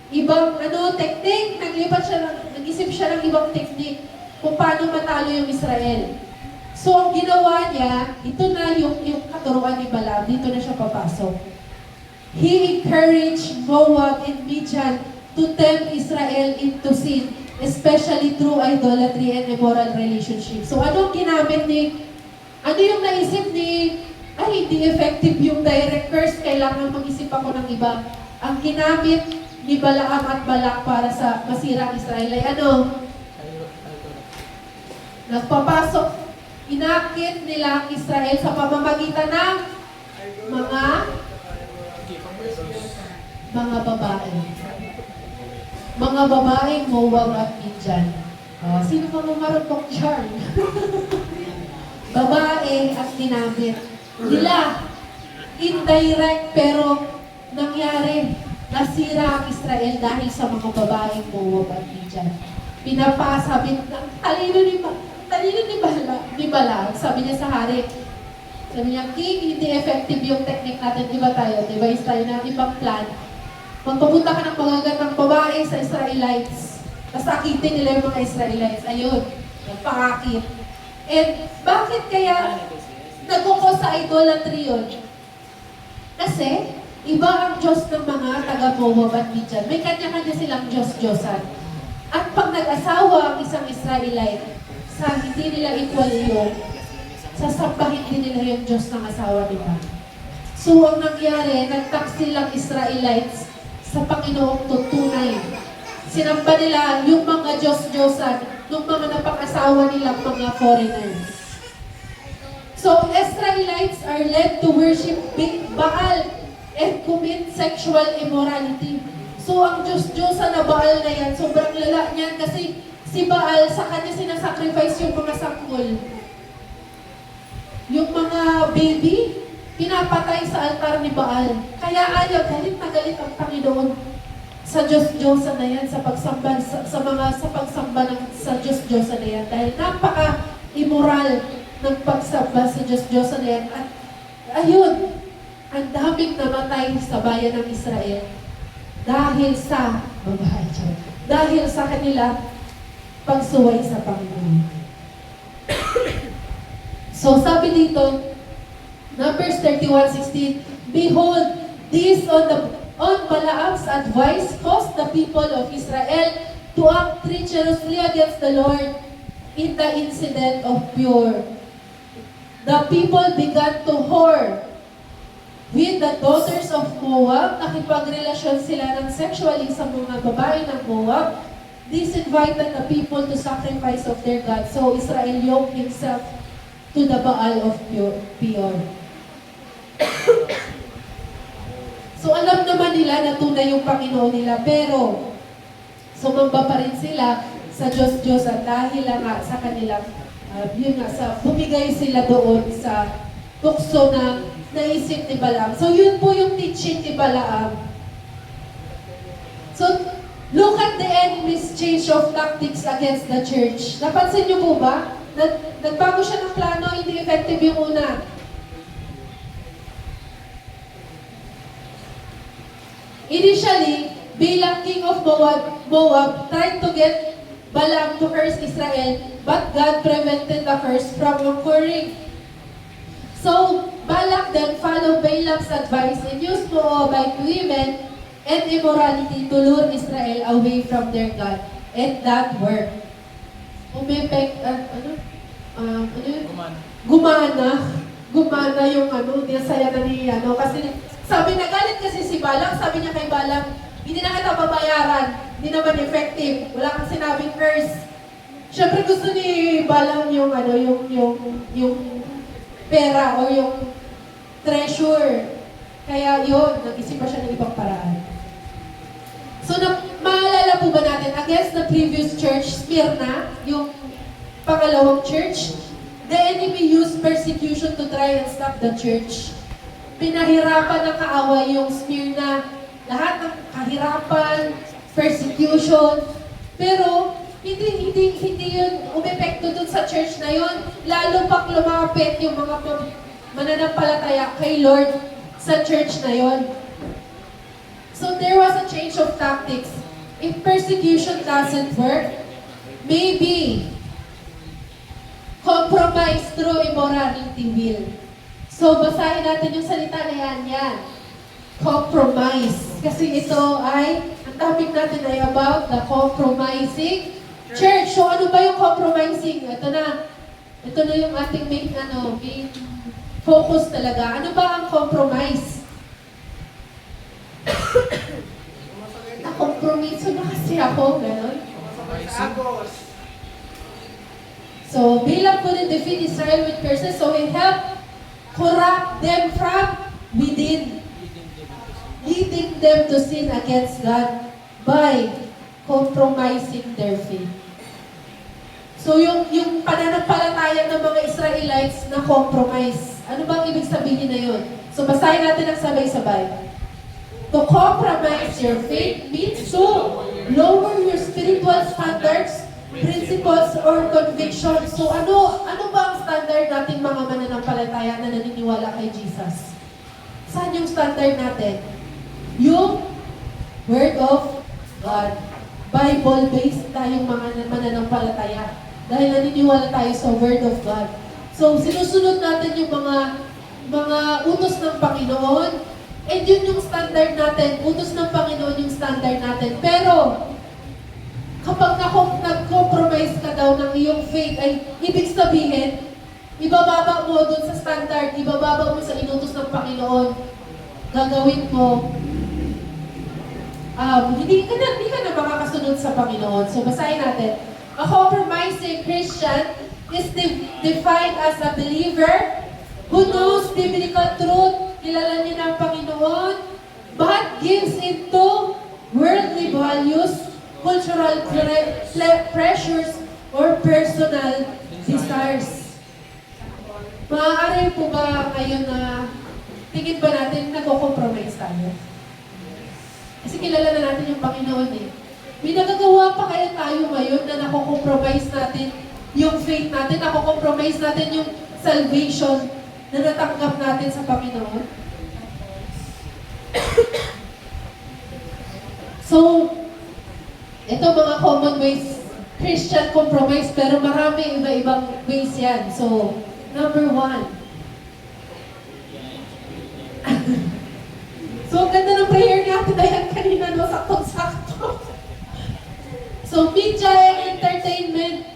ibang technique, nag-isip siya ng ibang technique kung paano matalo yung Israel. So, ang ginawa niya, ito na yung katuruan ni Balaam, dito na siya papasok. He encouraged Moab and Midian to tempt Israel into sin, especially through idolatry and immoral relationship. So, ano yung naisip ni, hindi effective yung direct curse, kailangan mag-isip ako ng iba. Ang ginamit ni Balaam at Balak para sa masirang Israel ay nagpapasok, inakit nila ang Israel sa pamamagitan ng mga babae. Mga babaeng Moab at Midian. Sino pa marunong dyan? Babae at ginamit nila. Indirect pero nangyari. Nasira ang Israel dahil sa mga babaeng Moab at Midian. Pinapasabi, talino ni Balaam, sabi niya sa hari, sabi niya, King, hindi effective yung technique natin, iba tayo, device tayo ng ibang plan. Magpapunta ka ng magagandang babae sa Israelites, tapos akitin nila yung mga Israelites. Ayun, nagpakakit. And bakit kaya nagkukos sa idolatry yun? Kasi, iba ang Diyos ng mga taga-Moab at Midian. May kanya-kanya silang Diyos-Diyosan. At pag nag-asawa ang isang Israelite, sa hindi nila equal yung, sasambahin din nila yung Diyos ng asawa nila. So, ang nangyari, nagtak silang Israelites sa Panginoong tunay. Sinamba nila yung mga Diyos-Diyosan ng mga napag-asawa nilang mga foreigners. So, Israelites are led to worship Baal and commit sexual immorality. So, ang Diyos-Diyosan na Baal na yan, sobrang lala niyan kasi si Baal, sa kanya sinasacrifice yung mga sanggol. Yung mga baby, pinapatay sa altar ni Baal. Kaya ayaw, galit na galit ang Panginoon sa Diyos-Diyosan na yan, sa pagsamba, sa pagsamba sa Diyos-Diyosan na yan. Dahil napaka-immoral ng pagsamba sa Diyos-Diyosan na yan. At ayun, ang daming namatay sa bayan ng Israel dahil sa dahil sa kanila pagsuway sa Panginoon. So sabi dito, Numbers 31:16, behold, this on Balaam's advice caused the people of Israel to act treacherously against the Lord in the incident of Peor. The people began to whore with the daughters of Moab. Nakipagrelasyon sila ng sexually sa mga babae ng Moab. This invited the people to sacrifice of their God. So Israel yoked himself to the Baal of Peor. So alam naman nila na tunay yung Panginoon nila, pero sumamba pa rin sila sa Diyos at dahil nga sa kanilang, bumigay sila doon sa tukso na naisip ni Balaam. So yun po yung teaching ni Balaam. So look at the enemy's change of tactics against the church. Napansin niyo po ba? Nagbago siya ng plano, hindi effective yung una. Initially, bilang king of Moab tried to get Balaam to curse Israel, but God prevented the curse from occurring. So, Balak then followed Balaam's advice and used Moabite women and immorality to lure Israel away from their God. And that worked. Gumana yung saya na ni kasi sabi na galit kasi si Balak, sabi niya kay Balak, hindi na kita babayaran, hindi naman effective, wala kang sinabing curse. Siyempre gusto ni Balak yung pera o yung treasure. Kaya yun, nag-isip pa siya ng ibang paraan. So, maalala po ba natin, against the previous church, Smyrna, yung pangalawang church, the enemy used persecution to try and stop the church. Pinahirapan ng kaaway yung Smyrna, lahat ng kahirapan, persecution, pero hindi yun umepekto dun sa church na yun, lalo pang lumapit yung mga mananampalataya kay Lord sa church na yun. So there was a change of tactics. If persecution doesn't work, maybe compromise through immorality will. So basahin natin yung salita na yan. Compromise. Kasi ito ay, ang topic natin ay about the compromising church. So ano ba yung compromising? Ito na yung ating main focus talaga. Ano ba ang compromise? Na-compromise na kasi ako, gano'n? So, Balaam couldn't defeat Israel with curses, so he helped corrupt them from within, leading them to sin against God by compromising their faith. So, yung pananampalataya ng mga Israelites na compromise, ano bang ibig sabihin na yun? So, basahin natin ang sabay-sabay. To compromise your faith means to lower your spiritual standards, principles, or convictions. So ano ba ang standard nating mga mananampalataya na naniniwala kay Jesus? Saan yung standard natin? Yung Word of God. Bible-based tayong mga mananampalataya. Dahil naniniwala tayo sa Word of God. So, sinusunod natin yung mga utos ng Panginoon. And yun yung standard natin. Utos ng Panginoon yung standard natin. Pero, kapag nag-compromise ka daw ng iyong faith, ay ibig sabihin, ibababa mo dun sa standard, ibababa mo sa inutos ng Panginoon, gagawin mo, hindi ka na makakasunod sa Panginoon. So, basahin natin. A compromising Christian is defined as a believer who knows biblical truth, kilala niya ng Panginoon, but gives into worldly values, cultural pressures, or personal desires. Maaari po ba ngayon na tingin ba natin nagko-compromise tayo? Kasi kilala na natin yung Panginoon eh. May nagagawa pa kaya tayo ngayon na nako-compromise natin yung faith natin, nako-compromise natin yung salvation na natanggap natin sa Panginoon? So, ito mga common ways, Christian compromise, pero marami iba-ibang ways yan. So, number 1. So, ang ganda ng prayer natin dahil kanina, no? Saktong-sakto. So, media and entertainment,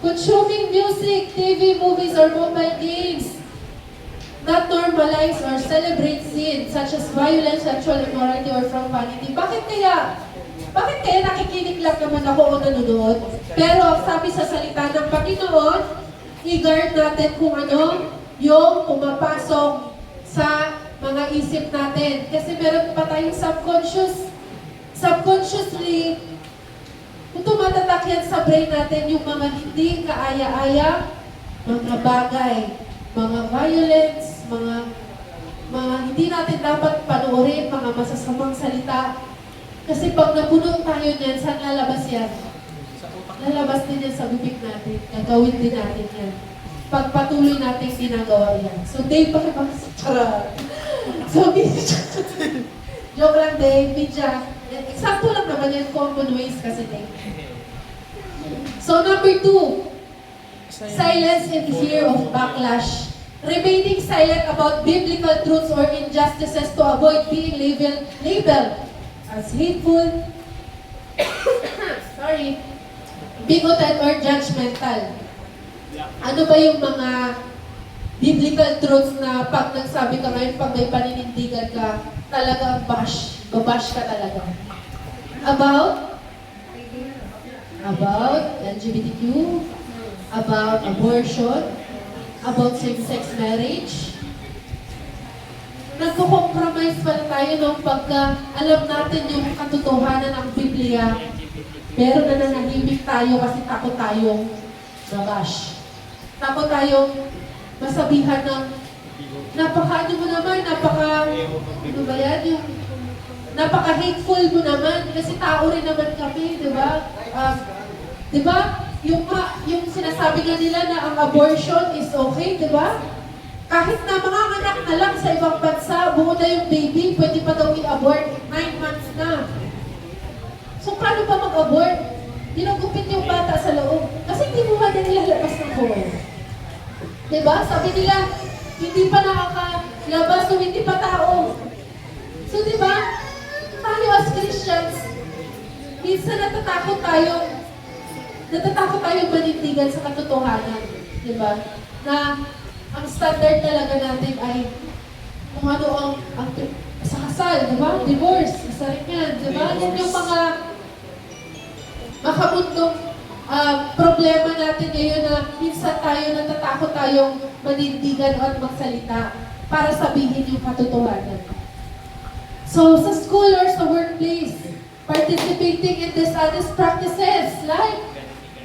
consuming music, TV, movies, or mobile games, not normalize or celebrate sins such as violence, sexual immorality, or profanity. Bakit kaya nakikinig lang naman ako o nanonood? Pero sabi sa salita ng Panginoon, i-guard natin kung ano yung pumapasok sa mga isip natin. Kasi meron pa tayong subconsciously, kung tumatatak yan sa brain natin yung mga hindi kaaya-aya, mga bagay, mga violence, mga hindi natin dapat panoorin, mga masasamang salita. Kasi pag napuno tayo niyan, saan lalabas yan? Lalabas din yan sa bibig natin. Gagawin din natin yan. Pagpatuloy natin ginagawa yan. So, Dave, charot. So, joke lang, Dave, media. Eksakto lang naman yan, common ways kasi, Dave. So, number 2, silence and fear of backlash. Remaining silent about biblical truths or injustices to avoid being labeled as hateful, bigoted or judgmental. Ano ba yung mga biblical truths na pag nagsabi ka ngayon, pag may paninindigan ka, talagang babash ka talaga? About LGBTQ, about abortion, about same-sex marriage. Nagko-compromise pala tayo nung pagka alam natin yung katotohanan ng Biblia, pero nananahimik tayo kasi takot tayong babash. Takot tayong masabihan ng napaka-hateful mo naman kasi tao rin naman kami, di ba? Di ba? Yung sinasabi nga nila na ang abortion is okay, di ba? Kahit na mga anak na lang sa ibang bansa, buo na yung baby, pwede pa daw i-abort, 9 months na. So, paano pa mag-abort? Ginugupit yung bata sa loob. Kasi hindi mo ba din nilalabas ng buhay? Diba? Sabi nila, hindi pa nakakalabas o hindi pa tao. So, diba? Tayo as Christians, minsan natatakot tayo manindigan sa katotohanan. Diba? Na ang standard talaga natin ay kung ano ang sa kasal, diba? Divorce, isa rin yan. Diba? Yan yung mga makamundong problema natin ngayon na minsan natatakot tayong manindigan at magsalita para sabihin yung katotohanan. So, sa school or sa workplace, participating in dishonest practices like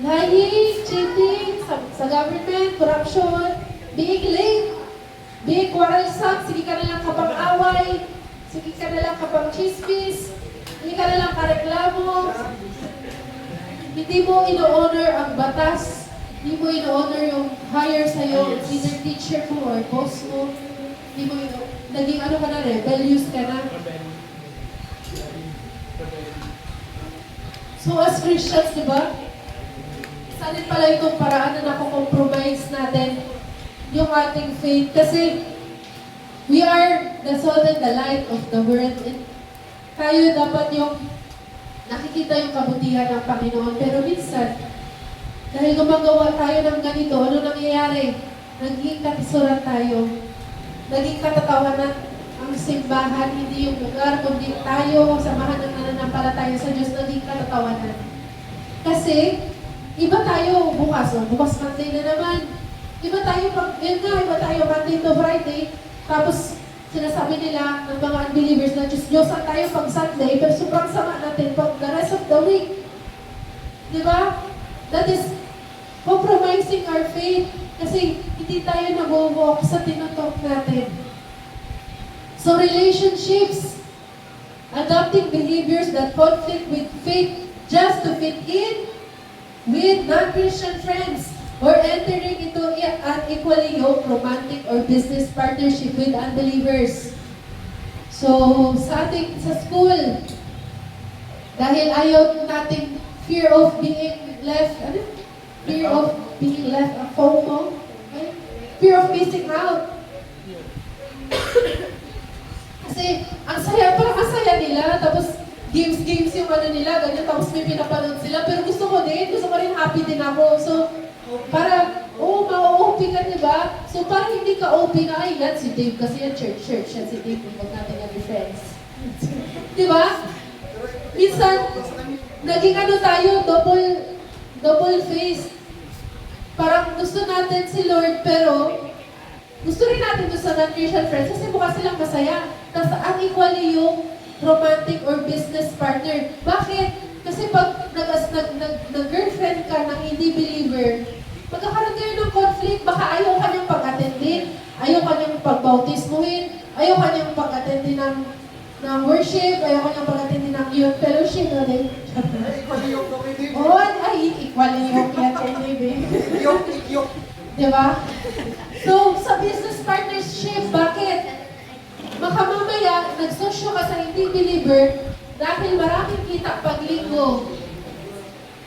lying, cheating, sa government, corruption, being late, being quarrelsome, sige ka na lang kapag-away, sige ka na lang kapag-chismis, hindi ka na lang kareklamo, hindi mo ino-honor ang batas, hindi mo ino-honor yung higher sa'yo, either teacher mo or boss mo, hindi mo naging ano ka na, rebellious ka na. So as Christians, di ba? isa din pala itong paraan na nakukompromise natin yung ating faith. Kasi we are the salt and the light of the world. And tayo dapat yung nakikita yung kabutihan ng Panginoon. Pero minsan, dahil gumagawa tayo ng ganito, ano nangyayari? Naging katisuran tayo. Naging katatawanan ang simbahan, hindi yung lugar, kundi tayo, samahan ng nananampalataya sa Diyos, naging katatawanan. Kasi, iba tayo bukas, bukas Monday na naman. Iba tayo, iba tayo Monday to Friday, tapos sinasabi nila ng mga unbelievers na Diyos-Diyosan tayo pag Sunday, pero sobrang sama natin pag the rest of the week. Di ba? That is compromising our faith kasi hindi tayo nag-walk sa tinutok natin. So relationships, adopting behaviors that conflict with faith just to fit in with non-Christian friends or entering into an equally yoked romantic or business partnership with unbelievers. So sa school, dahil ayaw nating fear of being left, fear of being left, FOMO, okay? Fear of missing out. Kasi, ang saya nila, tapos games yung ano nila, ganyan, tapos may pinapanood sila, pero gusto ko rin, happy din ako. So, para, ma-OP ka, diba? So, para hindi ka OP na, ay, yan, si Dave, kasi yan, church, yan, si Dave, huwag natin yan, friends. Diba? Minsan, naging ano tayo, double face. Parang gusto natin si Lord, pero gusto rin natin doon sa non-Christian friends kasi mukha silang masaya. Tapos unequally yung romantic or business partner. Bakit? Kasi pag nag-girlfriend ka ng hindi believer, magkakaroon kayo ng conflict. Baka ayaw ka niyang pag-attendin, ayaw ka niyang pag-bautismuhin, ayaw ka niyang pag-attendin ng worship, ayaw ka niyang pag-attendin ng youth fellowship. Oo, ay, equal yung yan kay Dave. Yok. Diba? So, sa business partnership, bakit? Baka mamaya, nagsosyo ka sa hindi believer dahil maraming kita pag linggo.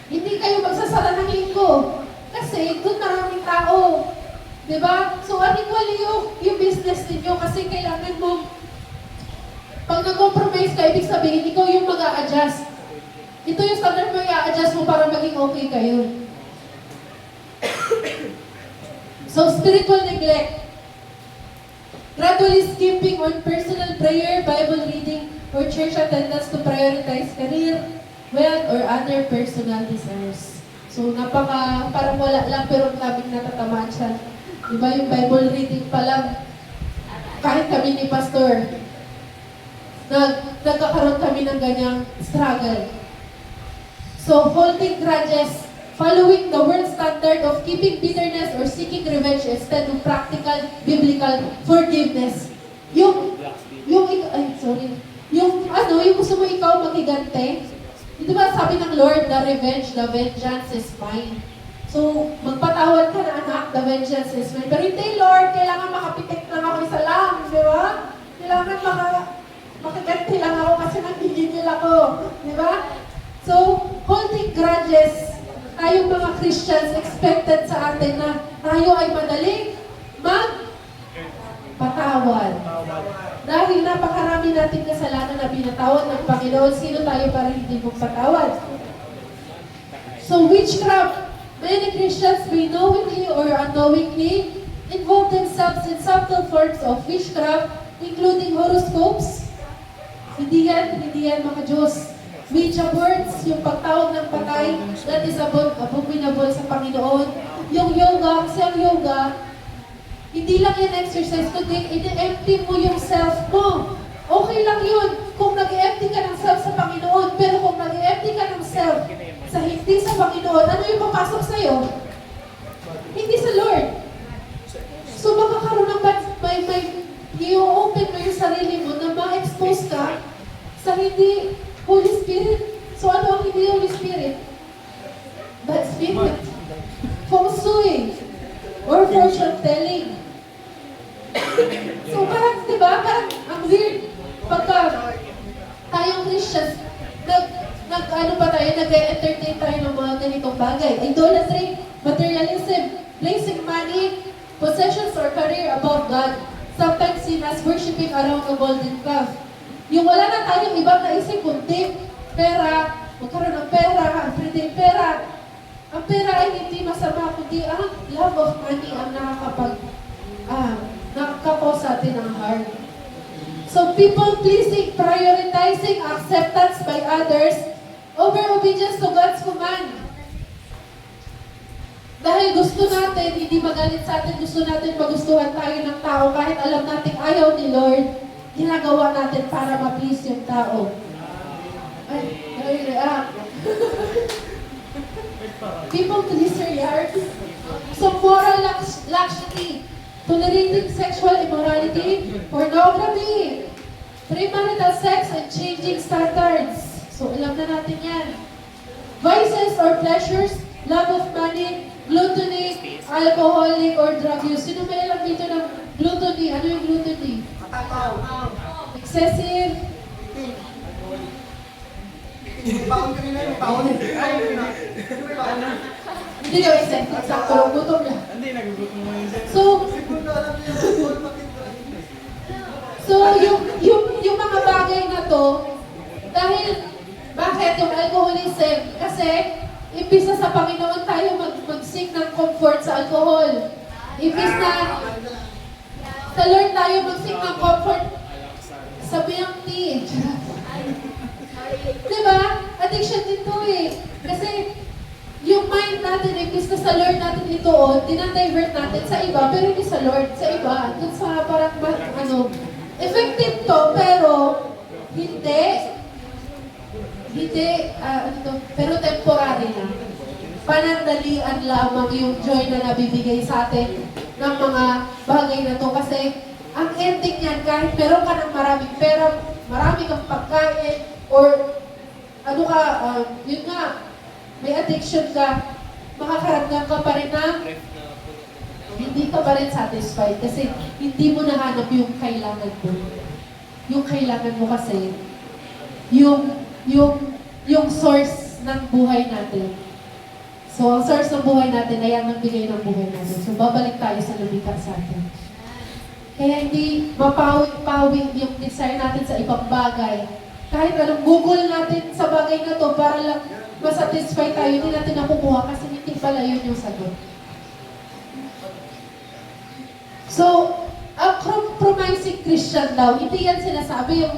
Hindi kayo magsasara ng linggo. Kasi doon maraming tao. Diba? So, unequally yung business ninyo kasi kailangan mo, pag nag-compromise ka, ibig sabihin, ikaw yung mag-a-adjust. Ito yung standard mo i-adjust mo para maging okay kayo. So, spiritual neglect. Gradually skipping on personal prayer, Bible reading, or church attendance to prioritize career, wealth, or other personal desires. So, parang wala lang, pero labing natatamaan siya. Diba yung Bible reading pa lang, kahit kami ni Pastor, nagkakaroon kami ng ganyang struggle. So, holding grudges, following the world standard of keeping bitterness or seeking revenge instead of practical, biblical forgiveness. Yung gusto mo ikaw magigante, di ba sabi ng Lord, the vengeance is mine. So, magpatawad ka na anak, the vengeance is mine. Pero hindi, Lord, kailangan makapitik lang ako isa lang, di ba? Kailangan makaganti lang ako kasi nagigigil ako, di ba? So, holding grudges, tayong mga Christians expected sa atin na tayo ay madaling magpatawad. Dahil napakarami natin kasalanan na pinatawad ng Panginoon, sino tayo para hindi magpatawad? So, witchcraft. Many Christians may knowingly or unknowingly involve themselves in subtle forms of witchcraft, including horoscopes. Hindi yan mga Diyos. Ouija boards, yung pagtawag ng patay, that is abominable sa Panginoon. Yung yoga, kasi ang yoga, hindi lang yan exercise, kundi i-empty mo yung self mo. Okay lang yun kung nag-empty ka ng self sa Panginoon, pero kung nag-empty ka ng self sa hindi sa Panginoon, ano yung papasok sa'yo? Hindi sa Lord. So makakaroon ng i-open mo yung sarili mo na ma-expose ka sa hindi Holy Spirit. So ano ang hindi Holy Spirit? Bad spirit. Feng Shui. Or fortune telling. So parang, diba? Parang ang weird. Pagka tayong Christians, ano pa tayo, nag-entertain tayo ng mga ganitong bagay. Idolatry, materialism, placing money, possessions, or career above God. Sometimes seen as worshiping around the golden calf. Yung wala na tayong ibang naisip kundi pera, magkaroon ng pera, everyday pera. Ang pera ay hindi masama, kundi ang love of money ang nakakapos sa atin ng heart. So people pleasing, prioritizing acceptance by others over obedience to God's command. Dahil gusto natin, hindi magalit sa atin, gusto natin magustuhan tayo ng tao kahit alam natin ayaw ni Lord, ginagawa natin para ma-please yung tao. People pleaser yards. So moral laxity, tolerating sexual immorality, pornography, premarital sex, and changing standards. So alam na natin yan. Vices or pleasures, love of money, gluttony, alcoholic or drug use. Sino may alam dito ng gluttony? Ano yung gluttony? Matakaw. Excessive. Baon ka nila, baon. Hindi daw excessive. Sakto lang gutom niya. Hindi, nagugutom mo yun. So, Segundo alam niya yung bakit. yung mga bagay na to, dahil, bakit yung alcoholism? Kasi, imbis na sa Panginoon tayo mag-seek ng comfort sa alcohol. Imbis na sa Lord tayo mag-seek ng comfort sa milk tea. Diba? Addiction din to eh. Kasi, yung mind natin, imbis na sa Lord natin ituon, dinadivert natin sa iba, pero hindi sa Lord, sa iba. Dun sa parang, effective to, pero pero temporary lang. Panandalian lamang yung joy na nabibigay sa atin ng mga bagay na to. Kasi, ang ending niyan, kahit meron ka ng maraming pera, marami kang pagkain, or yun nga, may addiction ka, makakaramdam ka pa rin na hindi ka pa rin satisfied kasi hindi mo nahanap yung kailangan mo. Yung kailangan mo kasi, yung source ng buhay natin. So, ang source ng buhay natin ay ang nagbigay ng buhay natin. So, babalik tayo sa lumikha sa atin. Kaya hindi mapawi yung desire natin sa ibang bagay. Kahit anong Google natin sa bagay na to para lang masatisfy tayo, hindi natin nakukuha kasi hindi pala yun yung sagot. So, ang compromising Christian daw, hindi yan sinasabi yung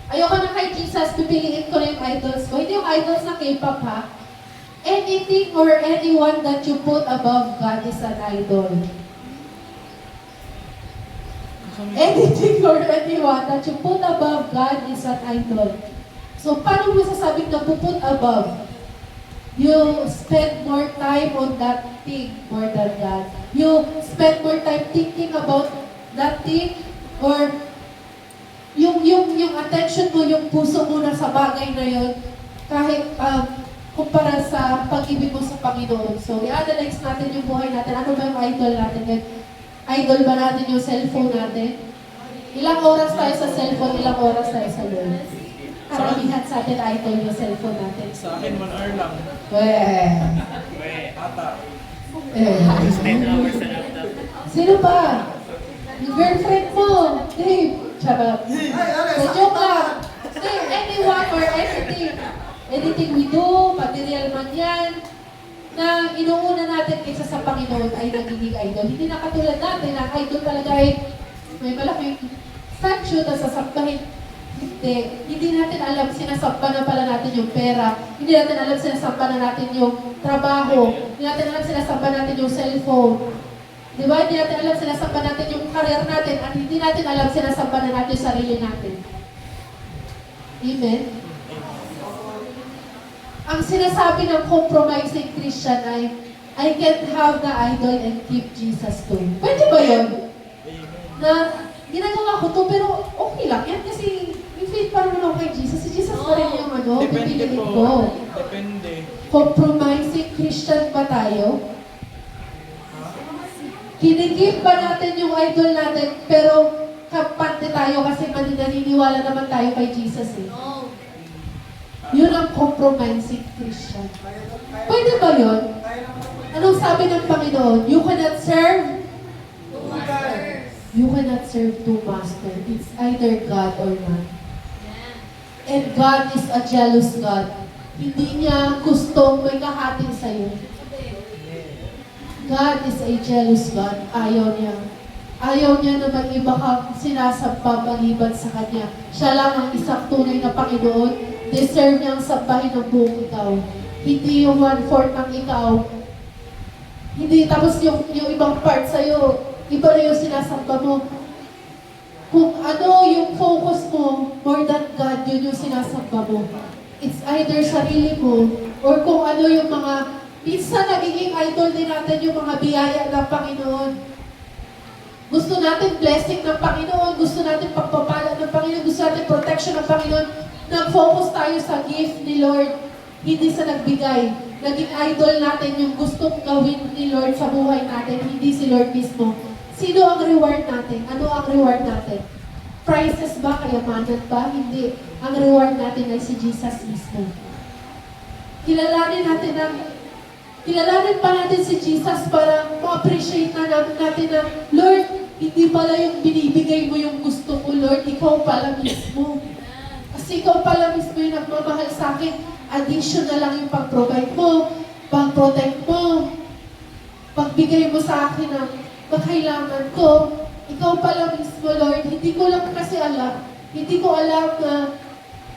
ayoko na kay Jesus, pipiliin ko na yung idols ko. Hindi yung idols na K-pop ha. Anything or anyone that you put above God is an idol. Anything or anyone that you put above God is an idol. So, paano mo masasabing na put above? You spend more time on that thing more than God. You spend more time thinking about that thing or yung attention mo, yung puso mo na sa bagay na yun, kahit kumpara sa pag-ibig mo sa Panginoon. So, i-analyze natin yung buhay natin. Ano ba yung idol natin? Idol ba natin yung cellphone natin? Ilang oras tayo sa cellphone, ilang oras tayo sa Lord? Karamihan sa atin, idol yung cellphone natin. Sa akin, 1 hour lang. Ata. Sino ba? Yung girlfriend mo, Dave. Charot. Joke lang. Anyone or anything we do, material man yan, na inuuna natin kaysa sa Panginoon ay nagiging idol. Hindi na katulad natin, ang idol talaga ay may malaking statue na sasambahin. Hindi natin alam, sinasamba na pala natin yung pera. Hindi natin alam, sinasamba na natin yung trabaho. Hindi natin alam, sinasamba natin yung cellphone. Di ba? Hindi natin alam, sinasamba natin yung career natin. At hindi natin alam, sinasamba na natin yung sarili natin. Amen? Ang sinasabi ng compromising Christian ay, I can't have the idol and keep Jesus too. Pwede ba yun? Na ginagawa ko to, pero okay lang yan kasi yung faith pa naman ako kay Jesus. Si Jesus pa rin yung Depende pipiliin po. ko. Depende. Compromising Christian ba tayo? Kinikip ba natin yung idol natin, pero kampante tayo kasi naniniwala naman tayo kay Jesus eh. Yun ang compromising Christian. Pwede ba yun? Anong sabi ng Panginoon? You cannot serve? You cannot serve two masters. It's either God or man. And God is a jealous God. Hindi niya gustong may kahati sa'yo. God is a jealous God. Ayaw niya. Ayaw niya na mag-iba kang sinasampa maliban sa Kanya. Siya lang ang isang tunay na Panginoon. Deserve niyang sambahin ng buong ikaw. Hindi yung 1/4 ng ikaw. Hindi, tapos yung ibang part sa'yo, iba na yung sinasamba mo. Kung ano yung focus mo, more than God, yun yung sinasamba mo. It's either sarili mo, or kung ano yung mga, minsan nagiging idol din natin yung mga biyaya ng Panginoon. Gusto natin blessing ng Panginoon, gusto natin pagpapala ng Panginoon, gusto natin protection ng Panginoon. Nag-focus tayo sa gift ni Lord, hindi sa nagbigay. Naging idol natin yung gustong gawin ni Lord sa buhay natin, hindi si Lord mismo. Sino ang reward natin? Ano ang reward natin? Prizes ba? Kayamanan ba? Hindi. Ang reward natin ay si Jesus mismo. Kilalanin pa natin si Jesus para ma-appreciate na natin na, Lord, hindi pala yung binibigay mo yung gusto ko, Lord, ikaw pala mismo. Kasi ikaw pala mismo yung nagmamahal sa akin. Addition na lang yung pag-provide mo, pag-protect mo, pagbigay mo sa akin ng makailangan ko. Ikaw pala mismo, Lord. Hindi ko lang kasi alam. Hindi ko alam na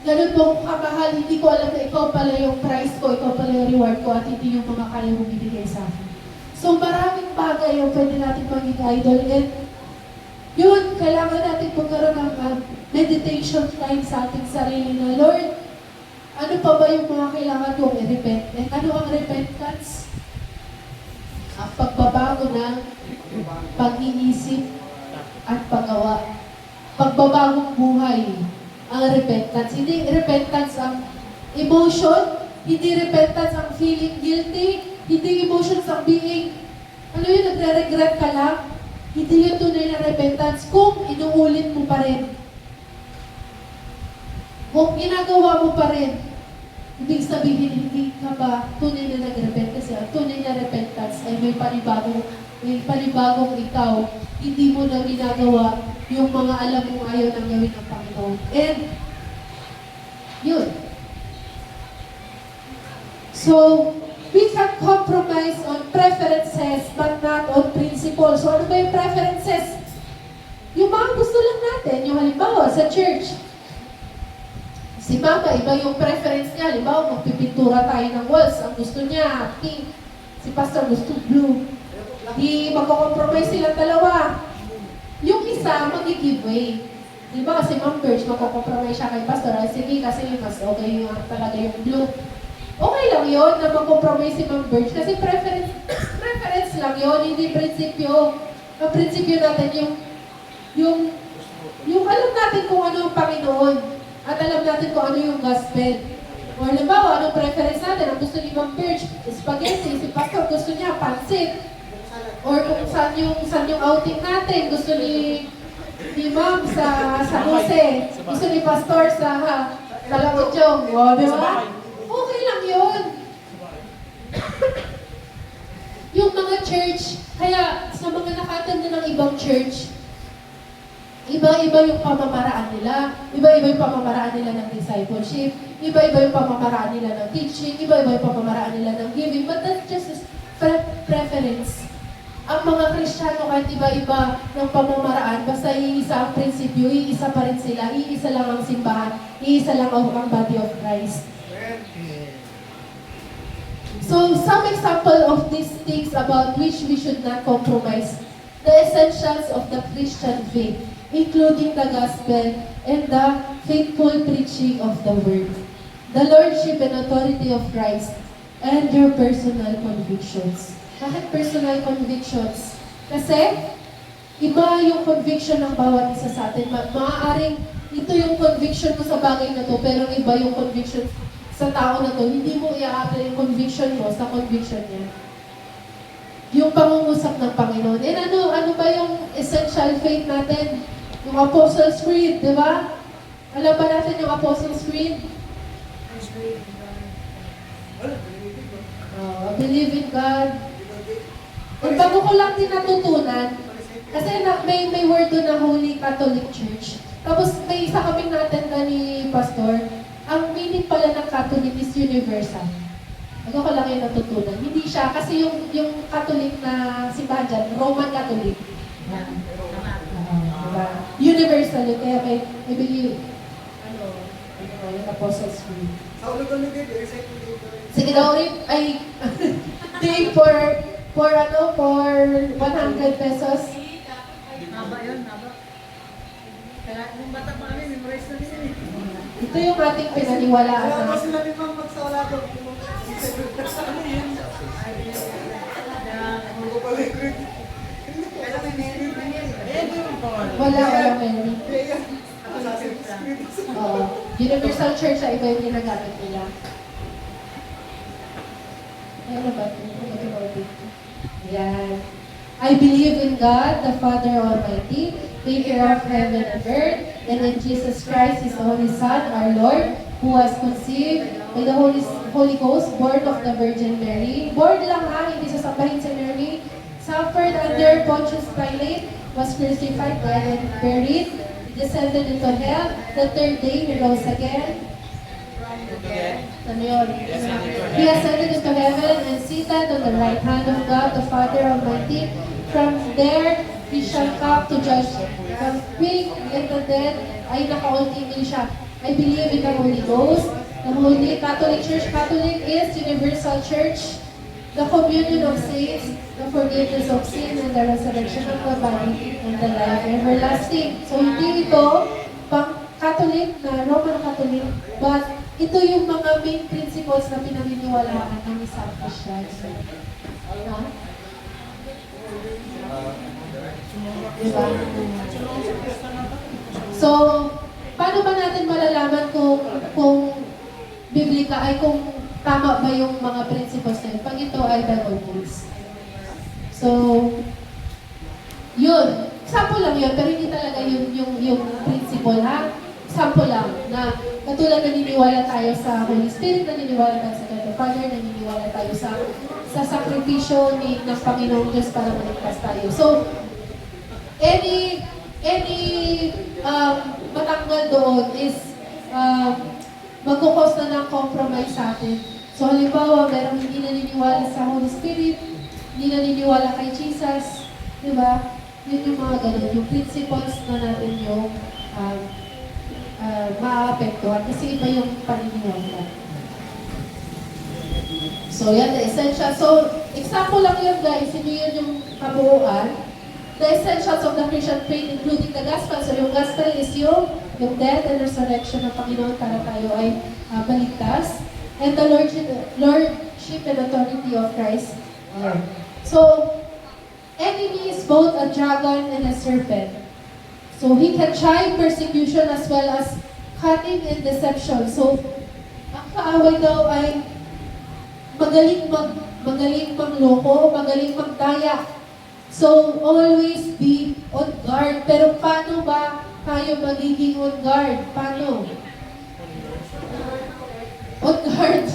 ganun mo kamahal. Hindi ko alam na ikaw pala yung price ko, ikaw pala yung reward ko, at hindi yung mga kaya mong bibigay sa akin. So maraming bagay yung pwede natin maging idol. And yun, kailangan natin magkaroon ng meditation time sa ating sarili na, Lord, ano pa ba yung mga kailangan kong i-repent? And ano ang repentance? Ang pagbabago ng pag-iisip at paggawa. Pagbabagong buhay ang repentance. Hindi repentance ang emotion, hindi repentance ang feeling guilty, hindi emotions ang being, ano yun, nagre-regret ka lang. Hindi yung tunay na repentance kung inuulit mo pa rin. Kung ginagawa mo pa rin, ibig sabihin, hindi ka ba tunay na nag-repent? Kasi ang tunay na repentance ay may panibagong ikaw. Hindi mo na ginagawa yung mga alam mong ayaw nang gawin ng Panginoon. And, yun. So, we can compromise on preferences but not on principles. So, ano ba yung preferences? Yung mga gusto lang natin. Yung halimbawa, sa church, si Mama, iba yung preference niya. Halimbawa, magpipintura tayo ng walls. Ang gusto niya, pink. Si Pastor gusto blue. Di magkakompromise silang dalawa. Yung isa, mag-give way. Diba, si Ma'am Birch, magkakompromise siya kay Pastor. Ay, sige, kasi mas okay yung talaga yung blue. Okay lang yun na mag-compromise si Ma'am Birch. Kasi preference lang yun, hindi prinsipyo. Ang prinsipyo natin yung alam natin kung ano ang Panginoon. At alam natin kung ano yung gospel. O halimbawa, anong preference natin? Ang gusto ni Ma'am Birch, spaghetti. Si Pastor gusto niya, pansit. Or kung saan yung outing natin. Gusto ni Ma'am sa Jose. Gusto ni Pastor sa Talagotyong. O, di ba? Okay lang yun. Yung mga church, kaya sa mga nakatanda ng ibang church, iba-iba yung pamamaraan nila. Iba-iba yung pamamaraan nila ng discipleship. Iba-iba yung pamamaraan nila ng teaching. Iba-iba yung pamamaraan nila ng giving. But that's just preference. Ang mga Kristiyano kahit iba-iba ng pamamaraan, basta iisa ang prinsipyo, iisa pa rin sila, iisa lang ang simbahan, iisa lang ang body of Christ. So, some example of these things about which we should not compromise. The essentials of the Christian faith, including the gospel and the faithful preaching of the word, the lordship and authority of Christ, and your personal convictions. Bakit personal convictions? Kasi, iba yung conviction ng bawat isa sa atin. Maaaring ito yung conviction mo sa bagay na to, pero iba yung conviction sa tao na to. Hindi mo i-apply yung conviction mo sa conviction niya. Yung pangungusap ng Panginoon. And ano ba yung essential faith natin? Yung Apostles' Creed, di ba? Alam ba natin yung Apostles' Creed? Believe in God. At bago ko lang din natutunan, kasi may word doon na Holy Catholic Church. Tapos may isa kaming natenda ni Pastor, ang meaning pala ng Catholic is universal. Bago ko lang yung natutunan. Hindi siya, kasi yung Catholic na simbahan dyan, Roman Catholic. Yan. Diba? Universal yun, kaya may believe, yung Apostles' Creed. Sa ulo-ulo din, recycle din. Sige daw rin, ay, day for 100 pesos. Haba yun, haba. Kaya nung bata pa kami, memorize na din yun eh. Ito yung ating pinaniwalaan Kaya na. ba sila ni Ma'am magsawala doon? Ano ko pala yung grade? Kaya may meron na yan. Eh, di yung pangalan. Wala Mary. Kaya, Assassin's Creed. Oo. Universal Church sa iba yung ginagamit nila. Ano ba ito? Yan. I believe in God, the Father Almighty, maker of heaven and earth, and in Jesus Christ, His only Son, our Lord, who was conceived by the Holy Ghost, born of the Virgin Mary. Born lang hindi sasabahin si Mary. Suffered under Pontius Pilate, was crucified, died, and buried. He descended into hell. The third day, He rose again. Ano yun? He ascended into heaven and seated on the right hand of God, the Father Almighty. From there, He shall come to judge the quick and the dead. Ay, naka-ultimate siya. I believe in the Holy Ghost, the Holy Catholic Church. Catholic is universal church, the communion of saints, the forgiveness of sin, and the resurrection of the body, and the life everlasting. So, hindi ito pang Catholic na Roman Catholic, but ito yung mga main principles na pinaniniwalaan ng isang Christian. Diba? So, paano ba natin malalaman kung biblika ay kung tama ba yung mga principles na yun? Pag ito ay Bible rules. So, yun. Sample lang yun, pero hindi talaga yung principle, ha? Sample lang na katulad naniniwala tayo sa Holy Spirit, naniniwala tayo sa God the Father, naniniwala tayo sa sakripisyo ng Panginoong Diyos para maligtas tayo. So, any matanggal doon is magkukos na ng compromise sa atin. So, halimbawa, merong hindi naniniwala sa Holy Spirit, hindi naniniwala kay Jesus, di ba? Yun yung mga ganun, yung principles na natin yung maapektuhan kasi iba yung paniniwala. So, yan, the essential. So, example lang yun, guys. Hindi yun yung kabuuan. The essentials of the Christian faith, including the gospel. So, yung gospel is yung death and resurrection ng Panginoon para tayo ay baligtas. And the lordship and authority of Christ. So, enemy is both a dragon and a serpent. So, he can try persecution as well as cunning and deception. So, ang kaaway daw ay magaling mangloko, magaling magdaya. So, always be on guard. Pero paano ba tayo magiging on guard? Paano? On guard.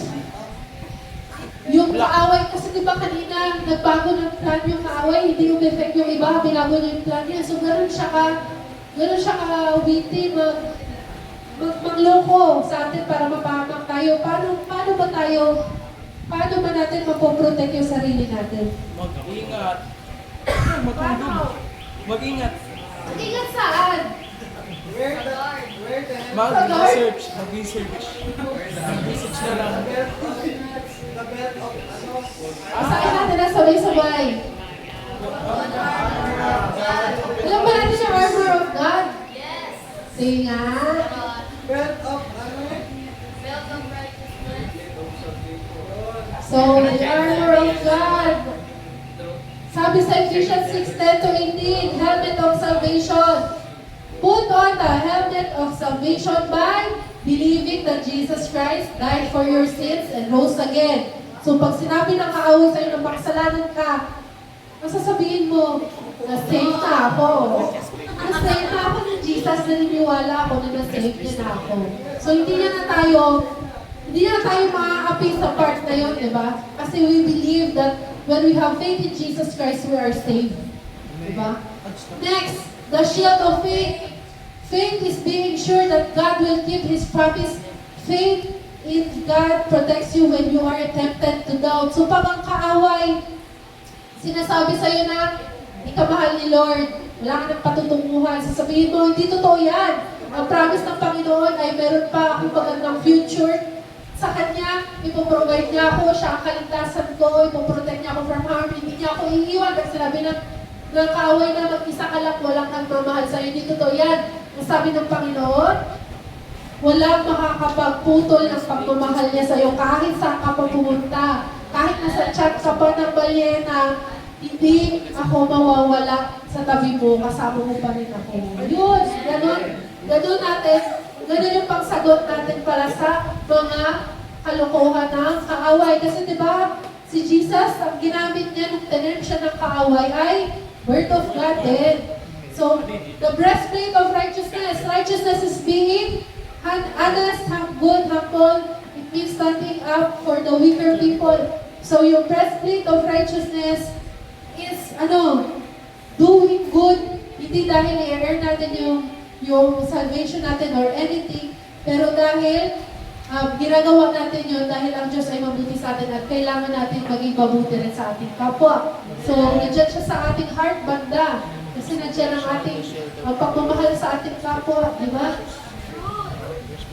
Yung kaaway, kasi di ba kanina, nagbago ng plan yung kaaway, hindi umeffect yung iba, binago niya yung plan niya. So, gano'n siya ka-witty, magloko sa atin para mapahamak tayo. Paano ba natin mapoprotect yung sarili natin? Mag-ingat. Mag-ingat. Ingat saan? Where the Mag-research. Mag-research. Mag-research na lang. the belt of ano? Basahin natin na sabay-sabay. Alam ba natin yung armor of God? Yes. Sige nga. Belt of ano? Belt of righteousness. So, the armor of God. Sabi sa Ephesians 6:10-18, helmet of salvation. Put on the helmet of salvation by believing that Jesus Christ died for your sins and rose again. So, pag sinabi ng kaaway sa'yo na makasalanan ka, masasabihin mo, na-save na ako. Na-save na ako ng Jesus, naniniwala ako na na-save niya na ako. So, hindi niya na tayo Hindi na tayo maaapi sa part na yun, di ba? Kasi we believe that when we have faith in Jesus Christ, we are saved. Di ba? Next, the shield of faith. Faith is being sure that God will keep His promise. Faith in God protects you when you are tempted to doubt. So pag ang kaaway, sinasabi sa'yo na, hindi ka mahal ni Lord, wala ka ng patutunguhan, sasabihin mo, hindi totoo yan. Ang promise ng Panginoon ay meron pa akong magandang future. Sa Kanya, ipoprovide niya ako, siya ang kaligtasan ko, ipoprotect niya ako from harm, hindi niya ako iiwan. Kasi sinabi ng kaaway na mag-isa ka lang, walang nagmamahal sa'yo, hindi totoo yan. Ang sabi ng Panginoon, walang makakapagputol ng pagmamahal niya sa'yo kahit saan ka pa pumunta. Kahit nasa chat ka pa ng balyena, hindi ako mawawala sa tabi mo, kasama mo pa rin ako. Yun, ganun natin, ganun yung pagsagot natin para sa mga kalokohan ng kaaway. Kasi di ba, si Jesus, ang ginamit niya nung tinerm siya ng kaaway ay Word of God din. So, the breastplate of righteousness. Righteousness is being honest, good, humble. It means standing up for the weaker people. So, yung breastplate of righteousness is, doing good. Hindi dahil i-earn natin yung salvation natin or anything, pero dahil ginagawa natin yun dahil ang Diyos ay mabuti sa atin at kailangan natin maging mabuti rin sa ating kapwa. So, nandiyan siya sa ating heart banda. Kasi nandiyan ang ating pagmamahal sa ating kapwa, di ba?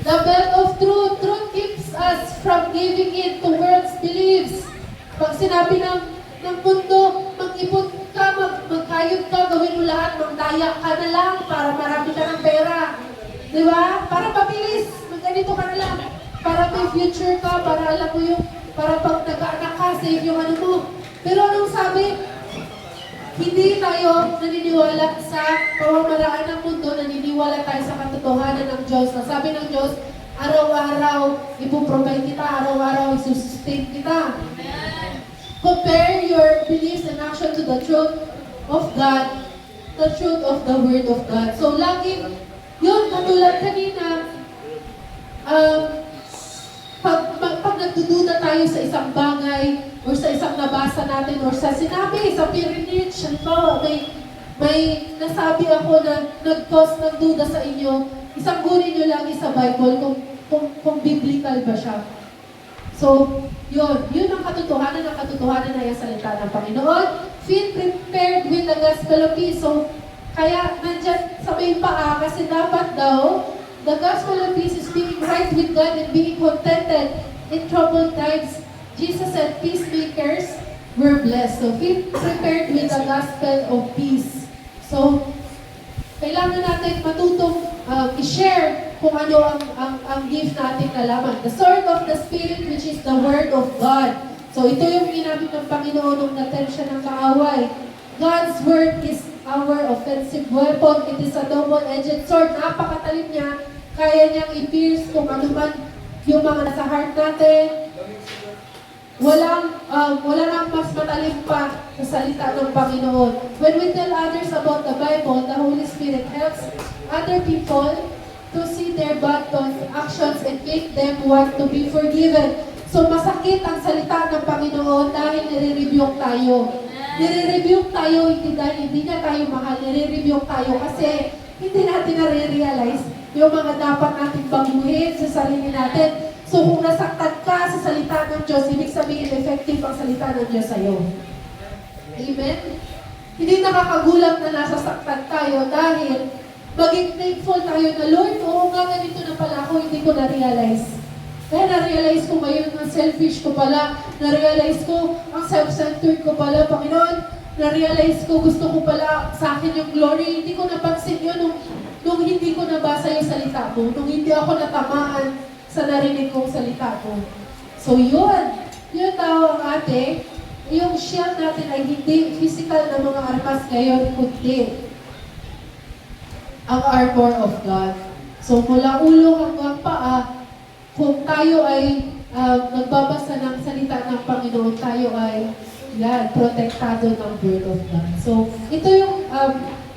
The belt of truth. Truth keeps us from giving in to world's beliefs. Pag sinabi ng mundo, mag-ipon ka, magkayod ka, gawin mo lahat, magdaya ka na lang para marami ka ng pera. Di ba? Para mabilis, magganito ka na lang. Para may future ka, para alam mo yung, para pag nag-aanak ka, save yung ano mo. Pero anong sabi? Hindi tayo naniniwala sa pamamaraan ng mundo, naniniwala tayo sa katotohanan ng Diyos. Sabi ng Diyos, araw-araw ipoprovide kita, araw-araw isustain kita. Compare your beliefs and action to the truth of God, the truth of the Word of God. So, laging, yun, katulad kanina, pag nagdududa tayo sa isang bagay, or sa isang nabasa natin, or sa sinabi, sa Pyrenees, halimbawa, may nasabi ako na nag-cause ng duda sa inyo, isang gunin nyo lagi sa Bible kung biblical ba siya. So, yun ang katotohanan na yung salita ng Panginoon. Feel prepared with the gospel of peace. So, kaya nandyan sa may paa, kasi dapat daw, the gospel of peace is being right with God and being contented in troubled times. Jesus said, peacemakers were blessed. So, feel prepared with the gospel of peace. So, kailangan natin matutong i-share kung ano ang gift natin nalaman. The sword of the Spirit, which is the Word of God. So, ito yung ginamit ng Panginoon nung natem siya ng kaaway. God's Word is our offensive weapon. It is a double-edged sword. Napakatalim niya. Kaya niyang i-pierce kung ano man yung mga nasa heart natin. Wala nang mas matalim pa sa salita ng Panginoon. When we tell others about the Bible, the Holy Spirit helps other people to see their bad actions and make them want to be forgiven. So masakit ang salita ng Panginoon dahil nire-rebuke tayo. Nire-rebuke tayo hindi dahil hindi niya tayo mahal. Nire-rebuke tayo kasi hindi natin nare-realize yung mga dapat natin baguhin sa sarili natin. So kung nasaktan ka sa salita ng Diyos, ibig sabihin effective ang salita ng Diyos sa'yo. Amen? Hindi nakakagulat na nasasaktan tayo dahil maging thankful tayo na, Lord, oo nga, ganito na pala ako, hindi ko na-realize. Kaya na-realize ko ngayon ang selfish ko pala, na-realize ko ang self-centered ko pala, Panginoon, na-realize ko gusto ko pala sa akin yung glory, hindi ko napansin yun nung hindi ko nabasa yung salita mo, nung hindi ako natamaan sa narinig kong salita ko. So yun daw ang ating, yung shield natin ay hindi physical na mga armas ngayon, kundi ang armor of God. So mula ulo hanggang paa, kung tayo ay nagbabasa ng salita ng Panginoon, tayo ay protektado ng Word of God. So ito yung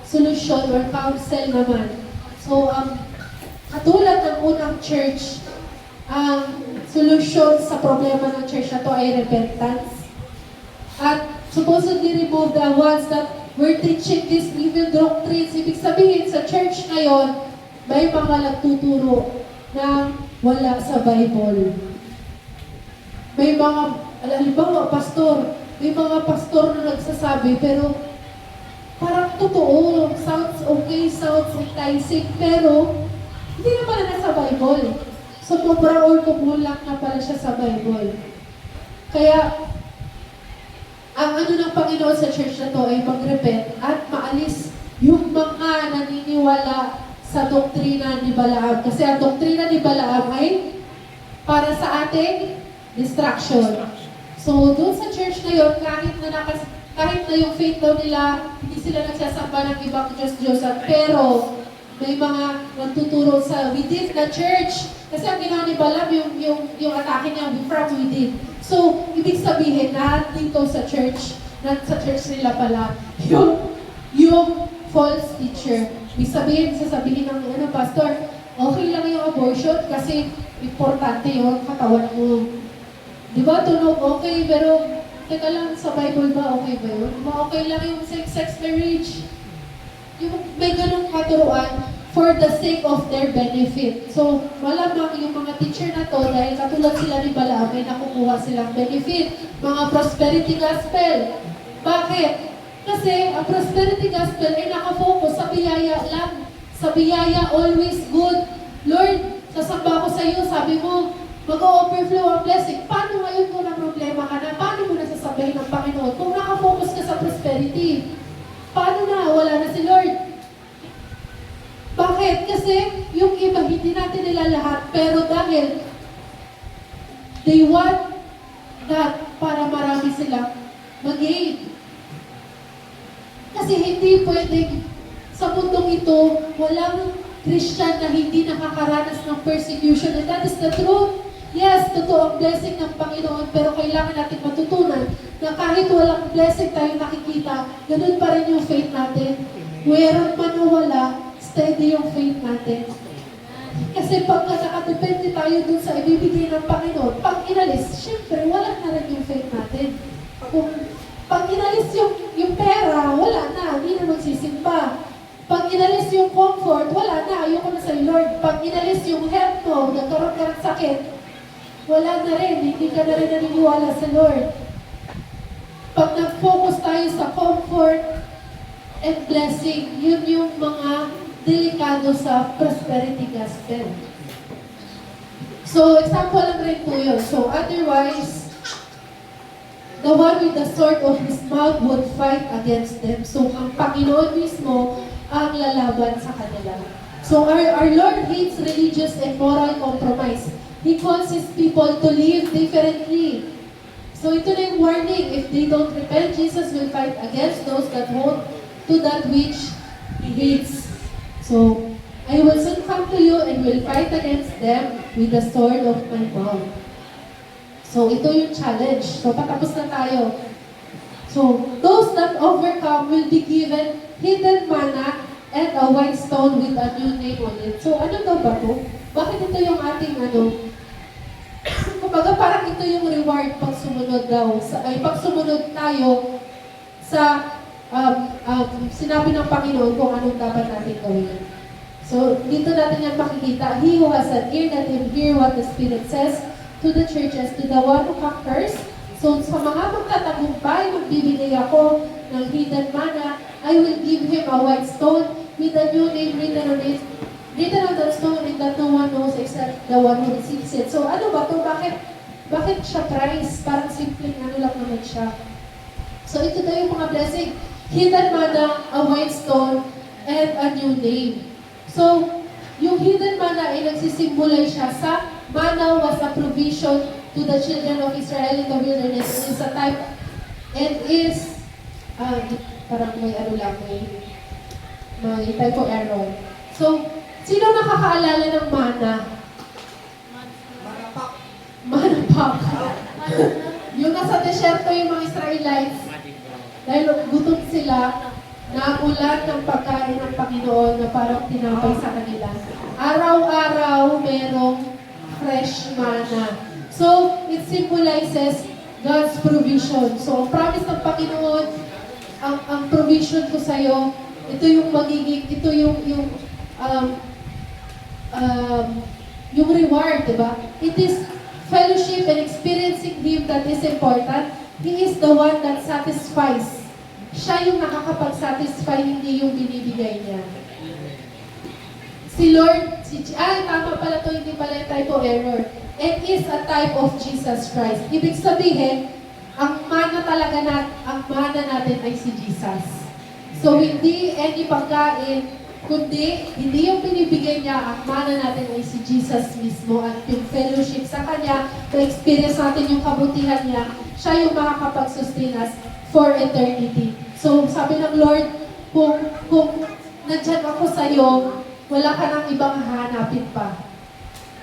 solution or counsel naman. So katulad ng unang church, solution sa problema ng church na to ay repentance. At supposedly remove the ones that were teaching these evil doctrines. Ibig sabihin, sa church ngayon, may mga nagtuturo na wala sa Bible. May mga, halimbawa, may mga pastor na nagsasabi, pero parang totoo, sounds okay, sounds enticing, pero hindi na pala nasa Bible. So, kubra or kumulang na pala siya sa Bible. Kaya, ang ano ng Panginoon sa church na to ay mag-repent at maalis yung mga naniniwala sa doktrina ni Balaam. Kasi ang doktrina ni Balaam ay para sa ating distraction. So, doon sa church na yun, kahit na yung faith daw nila, hindi sila nagsasamba ng ibang Diyos-Diyosan, pero may mga nagtuturo sa within the church. Kasi ang ginawa ni Balaam, yung atake niya from within. So, ibig sabihin na dito sa church nila pala, yung false teacher. Ibig sabihin, sasabihin ng pastor, okay lang yung abortion kasi importante yung katawan mo. Di ba, tunog okay, pero teka lang, sa Bible ba okay ba yun? Okay lang yung same-sex marriage. Yung may ganung katuruan for the sake of their benefit. So, malamang yung mga teacher na to, dahil katulad sila ni Balaam, may nakukuha silang benefit. Mga prosperity gospel. Bakit? Kasi ang prosperity gospel ay nakafocus sa biyaya lang. Sa biyaya, always good. Lord, sasamba ko sa iyo, sabi mo, mag-o-overflow ang blessing. Paano ngayon kung na problema ka na? Paano mo nasasabihin ng Panginoon? Kung nakafocus ka sa prosperity, paano na? Wala na si Lord. Bakit? Kasi yung iba, hindi natin nila lahat, pero dahil they want that para marami silang mag-gain. Kasi hindi pwedeng sa mundong ito, walang Christian na hindi nakakaranas ng persecution. And that is the truth. Yes, totoo ang blessing ng Panginoon, pero kailangan natin matutunan na kahit walang blessing tayo nakikita, ganun pa rin yung faith natin. Meron man o wala, steady yung faith natin. Kasi pag nakadepende tayo dun sa ibibigay ng Panginoon, pag inalis, syempre, wala na rin yung faith natin. Kung pag inalis yung pera, wala na, hindi na magsisimba. Pag inalis yung comfort, wala na, ayoko na sa Lord. Pag inalis yung health mo, nagkaroon ka ng sakit, wala na rin, hindi ka na rin naniniwala sa Lord. Pag nag-focus tayo sa comfort and blessing, yun yung mga delikado sa prosperity gospel. So, example lang rin po yun. So, otherwise, the one with the sword of his mouth would fight against them. So, ang Panginoon mismo ang lalaban sa kanila. So, our Lord hates religious and moral compromise. He calls His people to live differently. So, ito na yung warning. If they don't repent, Jesus will fight against those that hold to that which He hates. So, I will soon come to you and will fight against them with the sword of my mouth. So, ito yung challenge. So, patapos na tayo. So, those that overcome will be given hidden manna and a white stone with a new name on it. So, ano daw ba to? Bakit ito yung ating kumbaga parang ito yung reward pag sumunod daw. Pag sumunod tayo sa sinabi ng Panginoon kung anong dapat natin gawin. So, dito natin yan makikita. He who has an ear, let him hear what the Spirit says to the churches, to the one who conquers. So, sa mga magtatagumpay, magbibigay ako ng hidden manna. I will give him a white stone with a new name written on it. Written on that stone and that no one knows except the one who receives it. So, ano ba to? Bakit siya price? Parang simpleng ano lang naman siya. So, ito daw yung mga blessing. Hidden manna, a white stone, and a new name. So, yung hidden manna ay nagsisimbulay siya sa manna was a provision to the children of Israel in the wilderness. It is a type and is parang may ano lang, may type of error. So, sino nakakaalala ng manna? Manapak. Manapak. Yung nasa desyerto yung mga Israelites, dahil gutom sila, nagulat ng pagkain ng Panginoon na parang tinapay sa kanila. Araw-araw merong fresh manna. So, it symbolizes God's provision. So, ang promise ng Panginoon, ang provision ko sa'yo, ito yung magiging, ito yung reward, di ba? It is fellowship and experiencing Him that is important. He is the one that satisfies. Siya yung nakakapag-satisfy, hindi yung binibigay niya. Si Lord, tama pala to, hindi pala yung typo error. It is a type of Jesus Christ. Ibig sabihin, ang mana natin ay si Jesus. So, hindi any pagkain, kundi hindi yung binibigay niya, ang mana natin ay si Jesus mismo at yung fellowship sa Kanya, na-experience natin yung kabutihan niya, siya yung makakapag-sustain us for eternity. So, sabi ng Lord, kung nandyan ako sa'yo, wala ka nang ibang hahanapin pa.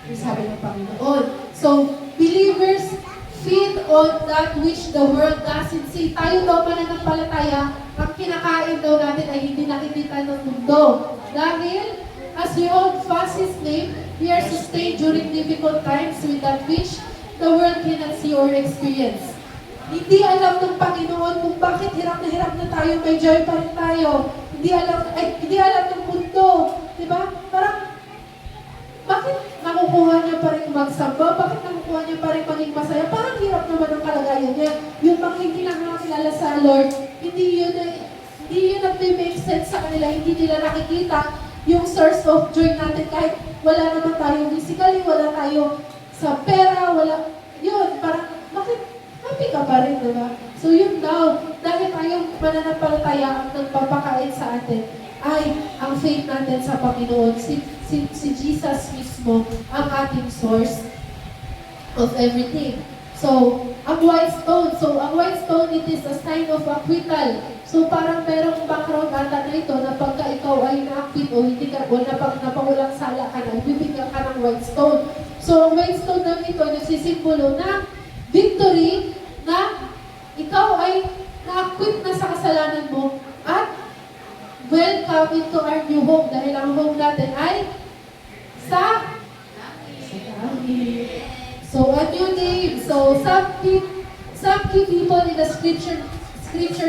Yung sabi ng Panginoon. So, believers feed on that which the world doesn't see. Tayo daw mananampalataya, ang kinakain daw natin ay hindi nakikita ng mundo. Dahil, as we hold fast His name, we are sustained during difficult times with that which the world cannot see or experience. Hindi alam ng Panginoon kung bakit hirap na tayo, may joy pa rin tayo. Hindi alam ng mundo. Diba? Parang, bakit nakukuha niya pa rin magsamba? Bakit nakukuha niya pa rin maging masaya? Parang hirap naman ang kalagayan niya. Yung mga hindi nakakilala sa Lord, hindi yun nag-make sense sa kanila. Hindi nila nakikita yung source of joy natin kahit wala naman tayo physically, wala tayo sa pera, wala. Yun, parang, bakit happy ka pa rin, diba? So yun daw, dahil tayong mananampalataya ang nagpapakain sa atin, ay ang faith natin sa Panginoon. Si Jesus mismo ang ating source of everything. So, ang white stone, it is a sign of acquittal. So, parang merong background ata na ito na pagka ikaw ay na-acquit o hindi ka, o napangulang sala ka na, bibigyan ka ng white stone. So, ang white stone na ito, nagsisimbolo na victory na ikaw ay na-acquit na sa kasalanan mo at welcome into our new home dahil ang home natin ay sa langit. So, a new name. So, some key people in the scripture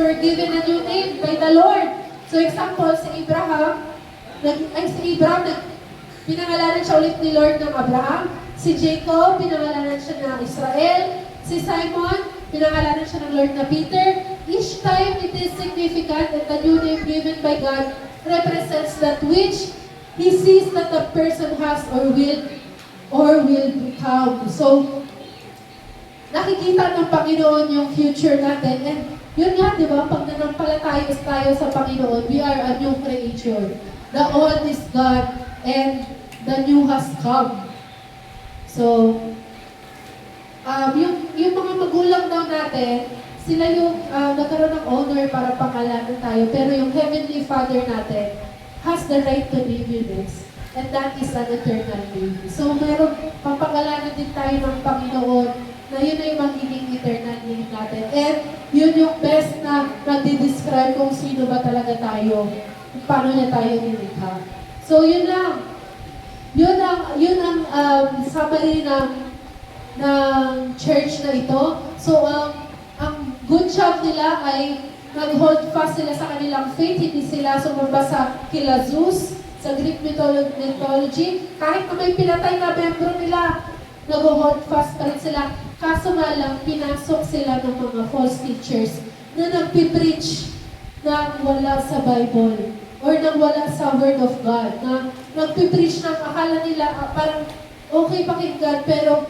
were given a new name by the Lord. So, example, si Abraham, pinangalanan siya ulit ni Lord ng Abraham. Si Jacob, pinangalanan siya ng Israel. Si Simon, pinangalanan siya ng Lord na Peter. Each time it is significant that the new name given by God represents that which He sees that the person has or will become. So, nakikita ng Panginoon yung future natin. And yun nga, di ba? Pag nanampalataya tayo sa Panginoon, we are a new creature. The old is gone and the new has come. So, yung mga magulang daw natin, sila yung nagkaroon ng honor para pangalanan tayo. Pero yung Heavenly Father natin has the right to name you this. And that is an eternal name. So, meron, papangalanan din tayo ng Panginoon na yun ay magiging eternal name natin. And yun yung best na nagdi-describe kung sino ba talaga tayo. Kung paano niya tayo nilikha. So, yun lang. Yun ang summary ng church na ito. So, ang good job nila ay nag-hold fast sila sa kanilang faith. Hindi sila sumamba sa kila Zeus, sa Greek mythology. Kahit na may pinatay na membro nila, nag-hold fast pa rin sila. Kaso nga lang, pinasok sila ng mga false teachers na nagpipreach na wala sa Bible or nang wala sa Word of God. Na nagpipreach na akala nila parang okay pakinggan pero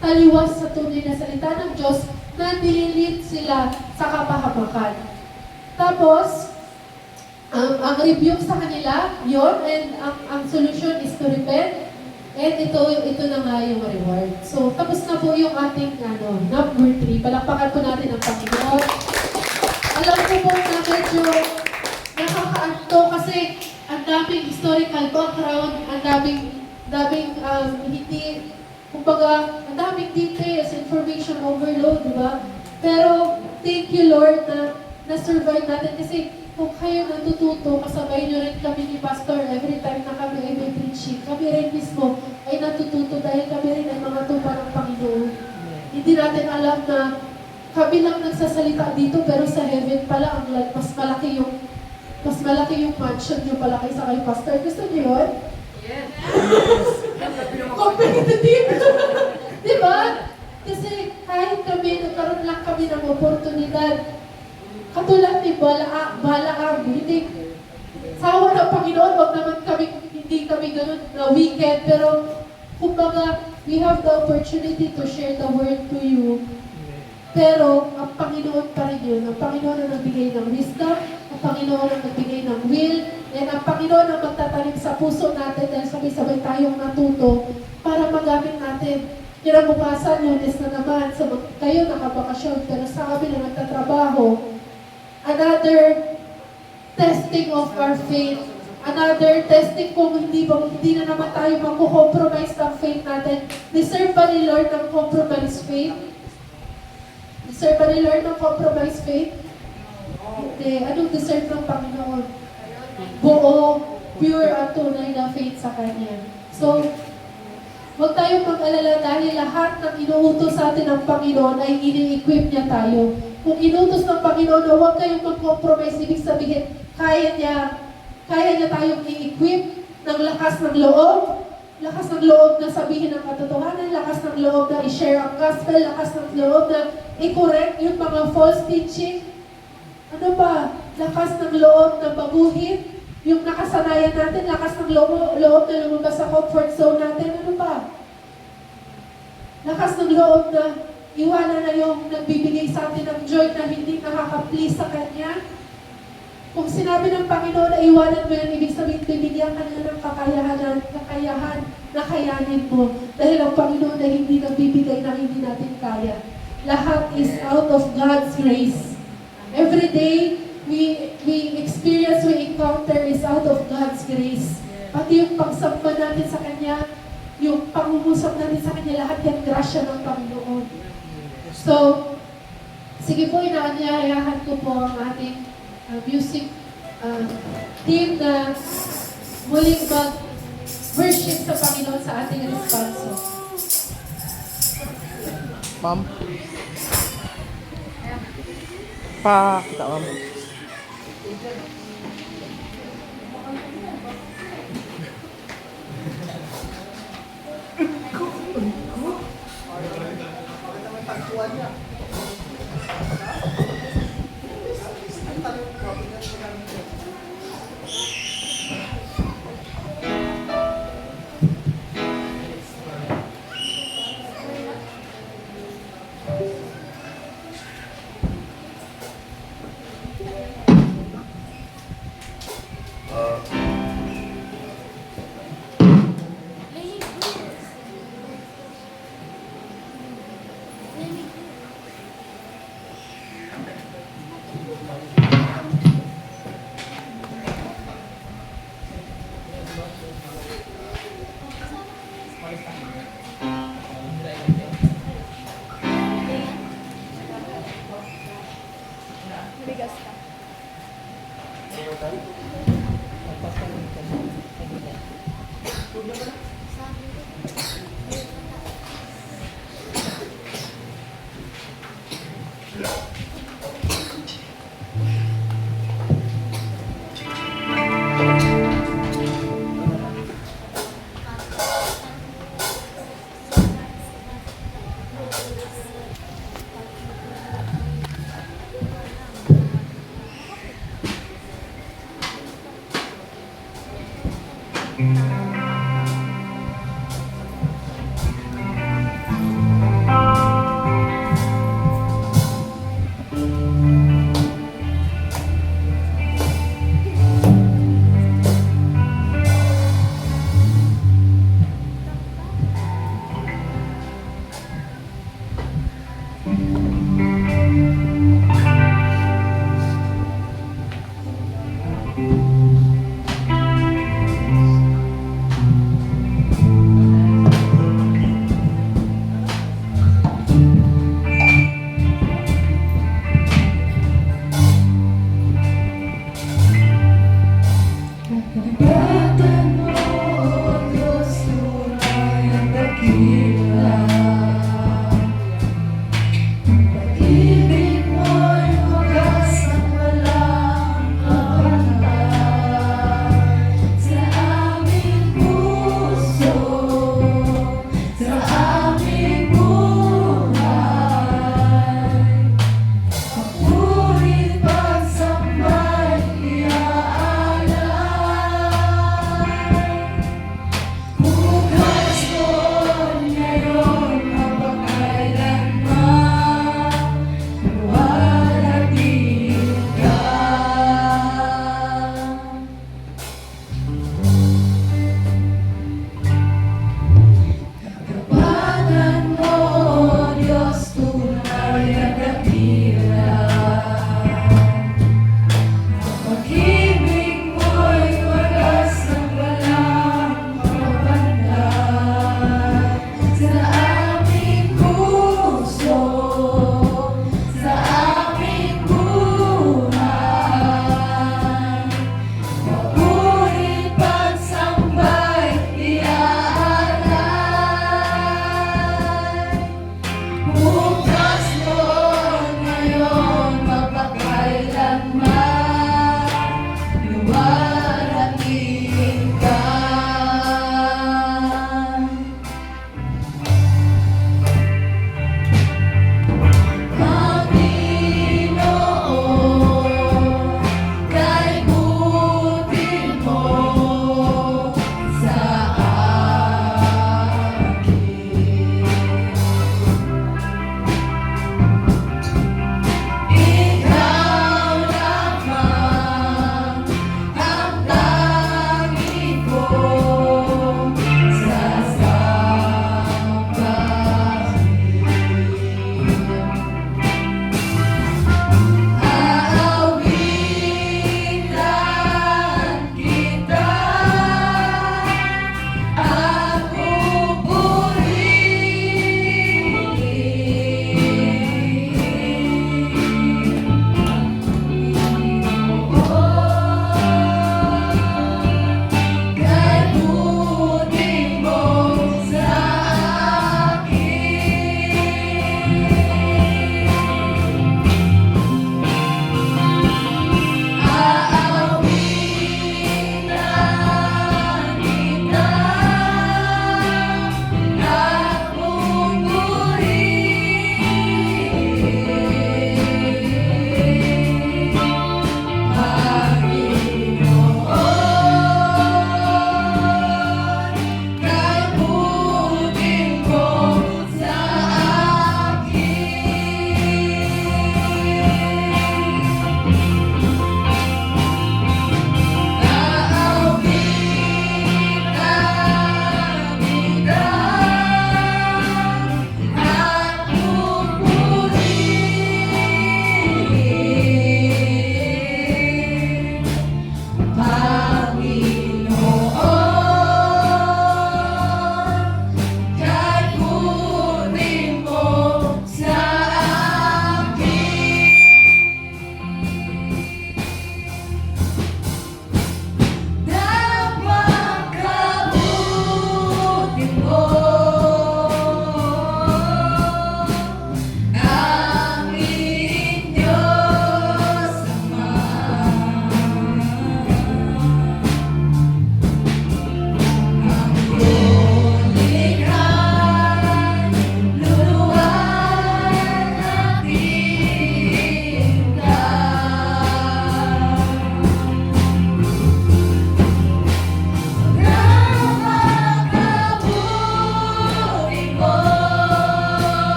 taliwas sa tunay na salita ng Diyos na nililit sila sa kapahamakan. Tapos, ang rebuke sa kanila, yun, and ang solution is to repent. And ito na nga yung reward. So, tapos na po yung ating number 3. Palakpakan po natin ang Panginoon. Alam ko po na medyo nakakaanto kasi ang daming historical background, ang daming hindi, kumbaga, ang daming details, information overload, di ba? Pero, thank you Lord na na-survive natin kasi kung kayo natututo, kasabay nyo rin kami ni Pastor every time na kami ay may preaching. Kami rin mismo ay natututo dahil kami rin ay mga tupa ng Panginoon. alam na kami lang nagsasalita dito, pero sa heaven pala, mas malaki yung mansion nyo pala kaysa kay Pastor. Gusto nyo yun? Yes. Competitive! Di ba? Kasi kahit kami, nagkaroon lang kami ng oportunidad. Katulad ni Balaam, hindi, sawa ng Panginoon, wag naman kami, hindi kami ganun na wicked, pero kumbaga, we have the opportunity to share the word to you. Pero, ang Panginoon pa rin yun. Ang Panginoon ang nagbigay ng wisdom, ang Panginoon ang nagbigay ng will, and ang Panginoon ang magtatanim sa puso natin dahil sabay-sabay tayong natuto para magamit natin. Kinabukasan, Lunes na naman, kayo nakabakasyon, pero sa amin na nagtatrabaho, another testing of our faith, another testing kung hindi na naman tayo magko-compromise ng faith natin. Deserve ba ni Lord ng compromise faith? Deserve ba ni Lord ng compromise faith? Hindi. Anong deserve ng Panginoon? Buo, pure at tunay na faith sa Kanya. So, huwag tayong mag-alala dahil lahat ng inuutos sa atin ng Panginoon ay ini-equip niya tayo. Kung inutos ng Panginoon na huwag kayong mag-compromise, ibig sabihin, kaya niya tayong i-equip ng lakas ng loob na sabihin ang katotohanan, lakas ng loob na i-share ang gospel, lakas ng loob na i-correct yung mga false teaching. Ano ba? Lakas ng loob na baguhin yung nakasanayan natin, lakas ng loob na lumabas sa comfort zone natin. Ano ba? Lakas ng loob na iwanan na yung nagbibigay sa atin ng joy na hindi nakaka-please sa Kanya. Kung sinabi ng Panginoon na iwanan mo yan, ibig sabihin, bibigyan ka na ng kakayahan na kayanin mo. Dahil ang Panginoon na hindi nagbibigay na hindi natin kaya. Lahat is out of God's grace. Every day, we experience, we encounter is out of God's grace. Pati yung pagsamba natin sa Kanya, yung pangungusap natin sa Kanya, lahat yan grasya ng Panginoon. So, sige po, inaanyayahan ko po ang ating music team na muling mag-worship sa Panginoon sa ating responso. Ma'am? Kita, ma'am.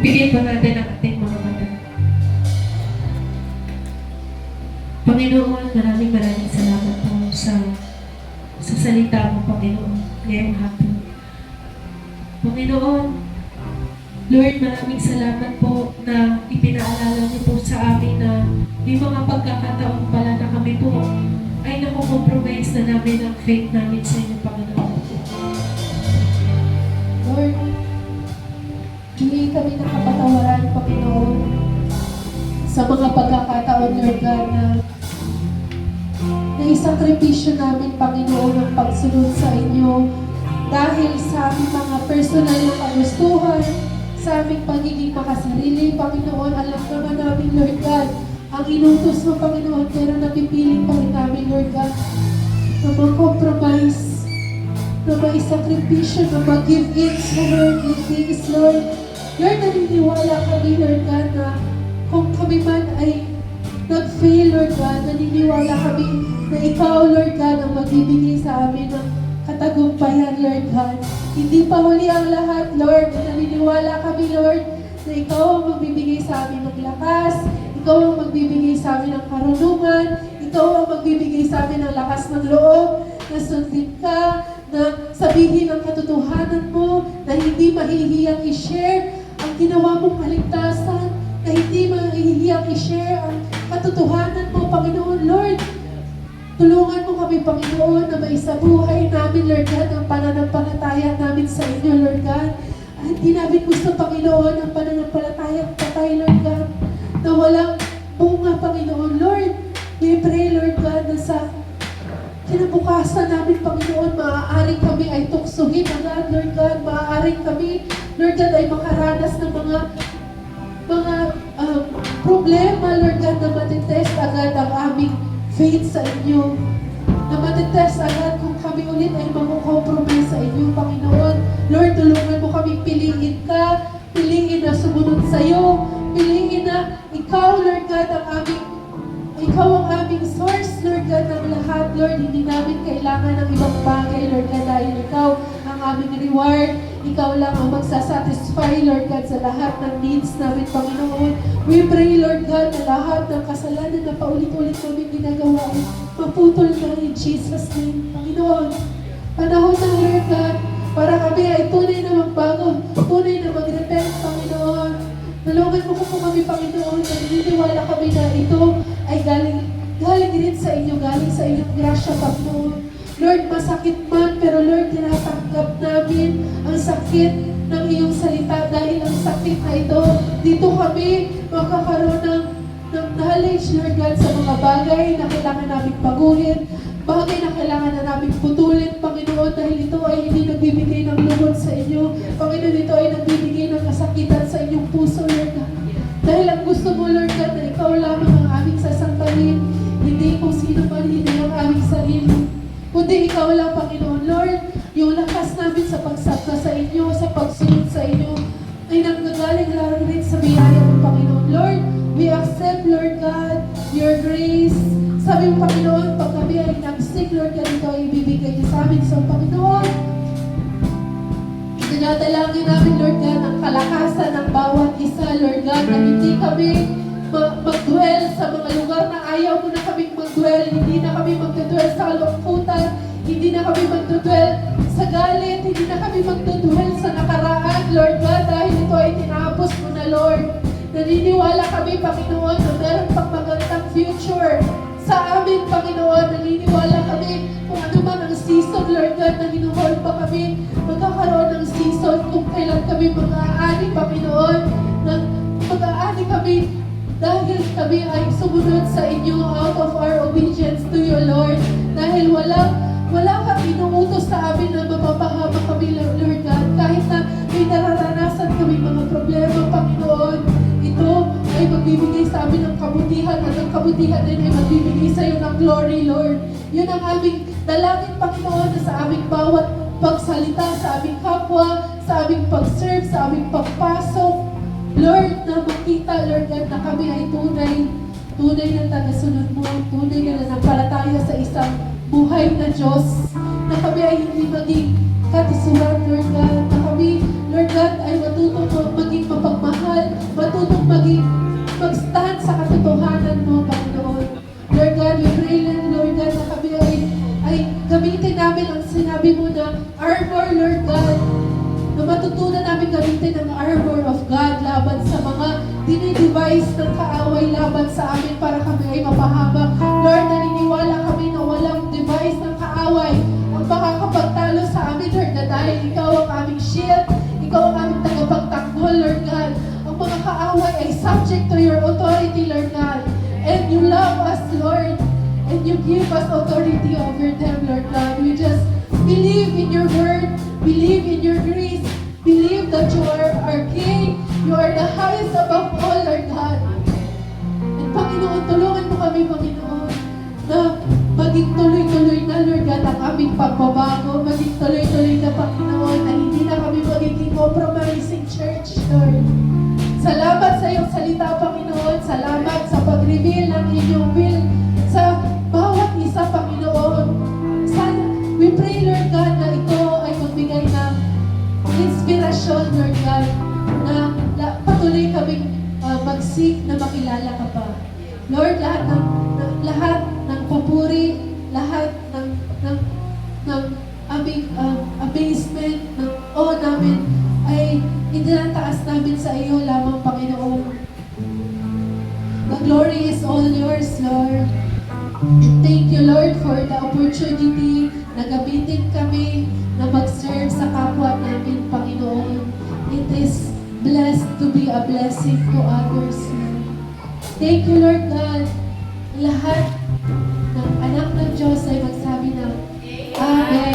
Piliin po natin ang ating mga mata. Panginoon, maraming salamat po sa salita mo, Panginoon, ngayong hapon. Panginoon, Lord, maraming salamat po na ipinaalala niyo po sa amin na may mga pagkakataon pala na kami po ay nakukompromise na namin ang faith namin sa inyo, Panginoon. Lord, hindi kami nakapatawaran, Panginoon, sa mga pagkakataon, Lord God, na isakripisyo namin, Panginoon, ang pagsunod sa inyo dahil sa aming mga personal na kagustuhan, sa aming pagiging makasarili, Panginoon. Alam naman namin, Lord God, ang inutos mo, Panginoon, pero napipiling pa rin namin, Lord God, na mag-compromise, na maisakripisyo, na mag-give in sa worldly things, Lord. Lord, naniniwala kami, Lord God, na kung kami man ay nag-fail, Lord God, naniniwala kami na Ikaw, Lord God, ang magbibigay sa amin ng katagumpayan, Lord God. Hindi pa huli ang lahat, Lord. Naniniwala kami, Lord, na Ikaw ang magbibigay sa amin ng lakas, Ikaw ang magbibigay sa amin ng karunungan, Ikaw ang magbibigay sa amin ng lakas ng loob, na sundin ka, na sabihin ang katotohanan mo, na hindi mahihiyang i-share ang ginawa mong kaligtasan, na hindi mahihiyang i-share ang katotohanan mo, Panginoon. Lord, tulungan mo kami, Panginoon, na maisabuhay namin, Lord God, ang pananampalataya namin sa inyo, Lord God. At hindi namin gusto, Panginoon, ang pananampalatayang patay, Lord God, na walang bunga, Panginoon. Lord, we pray, Lord God, na sa kinabukasan namin, Panginoon, maaaring kami ay tuksuhin agad, Lord God. Maaaring kami, Lord God, ay makaranas ng mga problema, Lord God, na matitest agad ang aming faith sa inyo. Na matitest agad kung kami ulit ay mag-compromise sa inyo, Panginoon. Lord, tulungan mo kami piliin ka, piliin na sumunod sa iyo, piliin na Ikaw, Lord God, Ikaw ang aming source, Lord God, ng lahat. Lord, hindi namin kailangan ng ibang bagay, Lord God, dahil Ikaw ang aming reward. Ikaw lang ang magsasatisfy, Lord God, sa lahat ng needs namin, Panginoon. We pray, Lord God, na lahat ng kasalanan na paulit-ulit namin ginagawa ay maputol na in Jesus' name, Panginoon. Panahon na, Lord God, para kami ay tunay na magbago, tunay na mag-repent, Panginoon. Tulungan mo po kami, Panginoon, na naniniwala kami na ito ay galing rin sa inyo, galing sa inyong grasya, Panginoon. Lord, masakit man, pero Lord, tinatanggap namin ang sakit ng iyong salita dahil ang sakit na ito, dito kami makakaroon ng knowledge, Lord God, sa mga bagay na kailangan namin baguhin, bagay na kailangan na namin putulin, Panginoon, dahil ito ay hindi nagbibigay ng lugod sa inyo. Panginoon, ito ay nagbibigay ng kasakitan sa inyong puso, Lord God. Dahil ang gusto mo, Lord God, na ikaw lamang ang aming sasantalin, hindi kung sino man, hindi ang aming sarili. Kundi ikaw lang, Panginoon. Lord, yung lakas namin sa pagsakta sa inyo, sa pagsunod sa inyo, ay nanggagaling lalo rin sa biyaya ng Panginoon. Lord, we accept, Lord God, your grace. Sabi mo, Panginoon, pag kami ay nag-sick, Lord God, ito ay ibibigay niyo sa amin. So, Panginoon, dinadalangin namin, Lord God, ang kalakasan ng bawat isa, Lord God, na hindi kami mag-dwell sa mga lugar na ayaw mo na kaming mag-dwell. Hindi na kami mag-dwell sa kalungkutan. Hindi na kami mag-dwell sa galit. Hindi na kami mag-dwell sa nakaraan, Lord God, dahil ito ay tinapos mo na, Lord. Naniniwala kami, Panginoon, na meron pang magandang future sa amin, Panginoon. Naniniwala kami kung ano man ang season, Lord God, na hinuhold pa kami. Magkakaroon ng season kung kailan kami mag-aani, Panginoon. Mag-aani kami dahil kami ay sumunod sa inyo out of our obedience to you, Lord. Dahil wala kang inuutos sa amin na mapapahama kami, Lord God. Kahit na may nararanasan kami mga problema, Panginoon, ito ay magbibigay sa amin ng kabutihan at ang kabutihan din ay magbibigay sa iyo ng glory, Lord. Yun ang aming dalangin, Panginoon, na sa aming bawat pagsalita, sa aming kapwa, sa aming pag-serve, sa aming pagpasok, Lord, na makita, Lord God, na kami ay tunay na tagasunod mo, tunay na nanampalataya sa isang buhay na Diyos, na kami ay hindi maging katisuran, Lord God, na kami, Lord God, ay matutong maging mapagmahal, matutong mag-stand sa katotohanan mo, Panginoon. Lord God, we pray, Lord God, na kami ay gamitin namin ang sinabi mo na armor, Lord God, na matutunan namin gamitin ang armor of God laban sa mga dinidevise ng kaaway laban sa amin para kami ay mapahamak. Lord, naniniwala kami na walang device ng kaaway ang makakapagtalo sa amin, Lord, na dahil ikaw ang aming shield, ikaw ang aming tagapagtanggol, Lord God. Ang mga kaaway ay subject to your authority, Lord God. And you love us, Lord. And you give us authority over them, Lord God. We just believe in your word, believe in your grace, believe that you are our King. You are the highest above all, Lord God. And Panginoon, tulungan mo kami, Panginoon, na maging tuloy-tuloy na, Lord God, ang aming pagbabago, maging tuloy-tuloy na, Panginoon, na hindi na kami magiging compromising church, Lord. Salamat sa iyong salita, Panginoon. Salamat sa pag-reveal ng inyong will sa bawat isa, Panginoon. Sana, we pray, Lord God, na ito ay magbigay ng inspirasyon, Lord God, na patuloy kaming mag-seek na makilala ka pa. Lord, lahat ng papuri, lahat ng aming amazement, ng awe namin, ay itinataas namin sa iyo lamang, Panginoon. The glory is all yours, Lord. And thank you, Lord, for the opportunity na gamitin kami na mag-serve sa kapwa namin, Panginoon. It is blessed to be a blessing to others, Lord. Thank you, Lord God. Lahat ng anak ng Diyos ay magsabi na, Amen.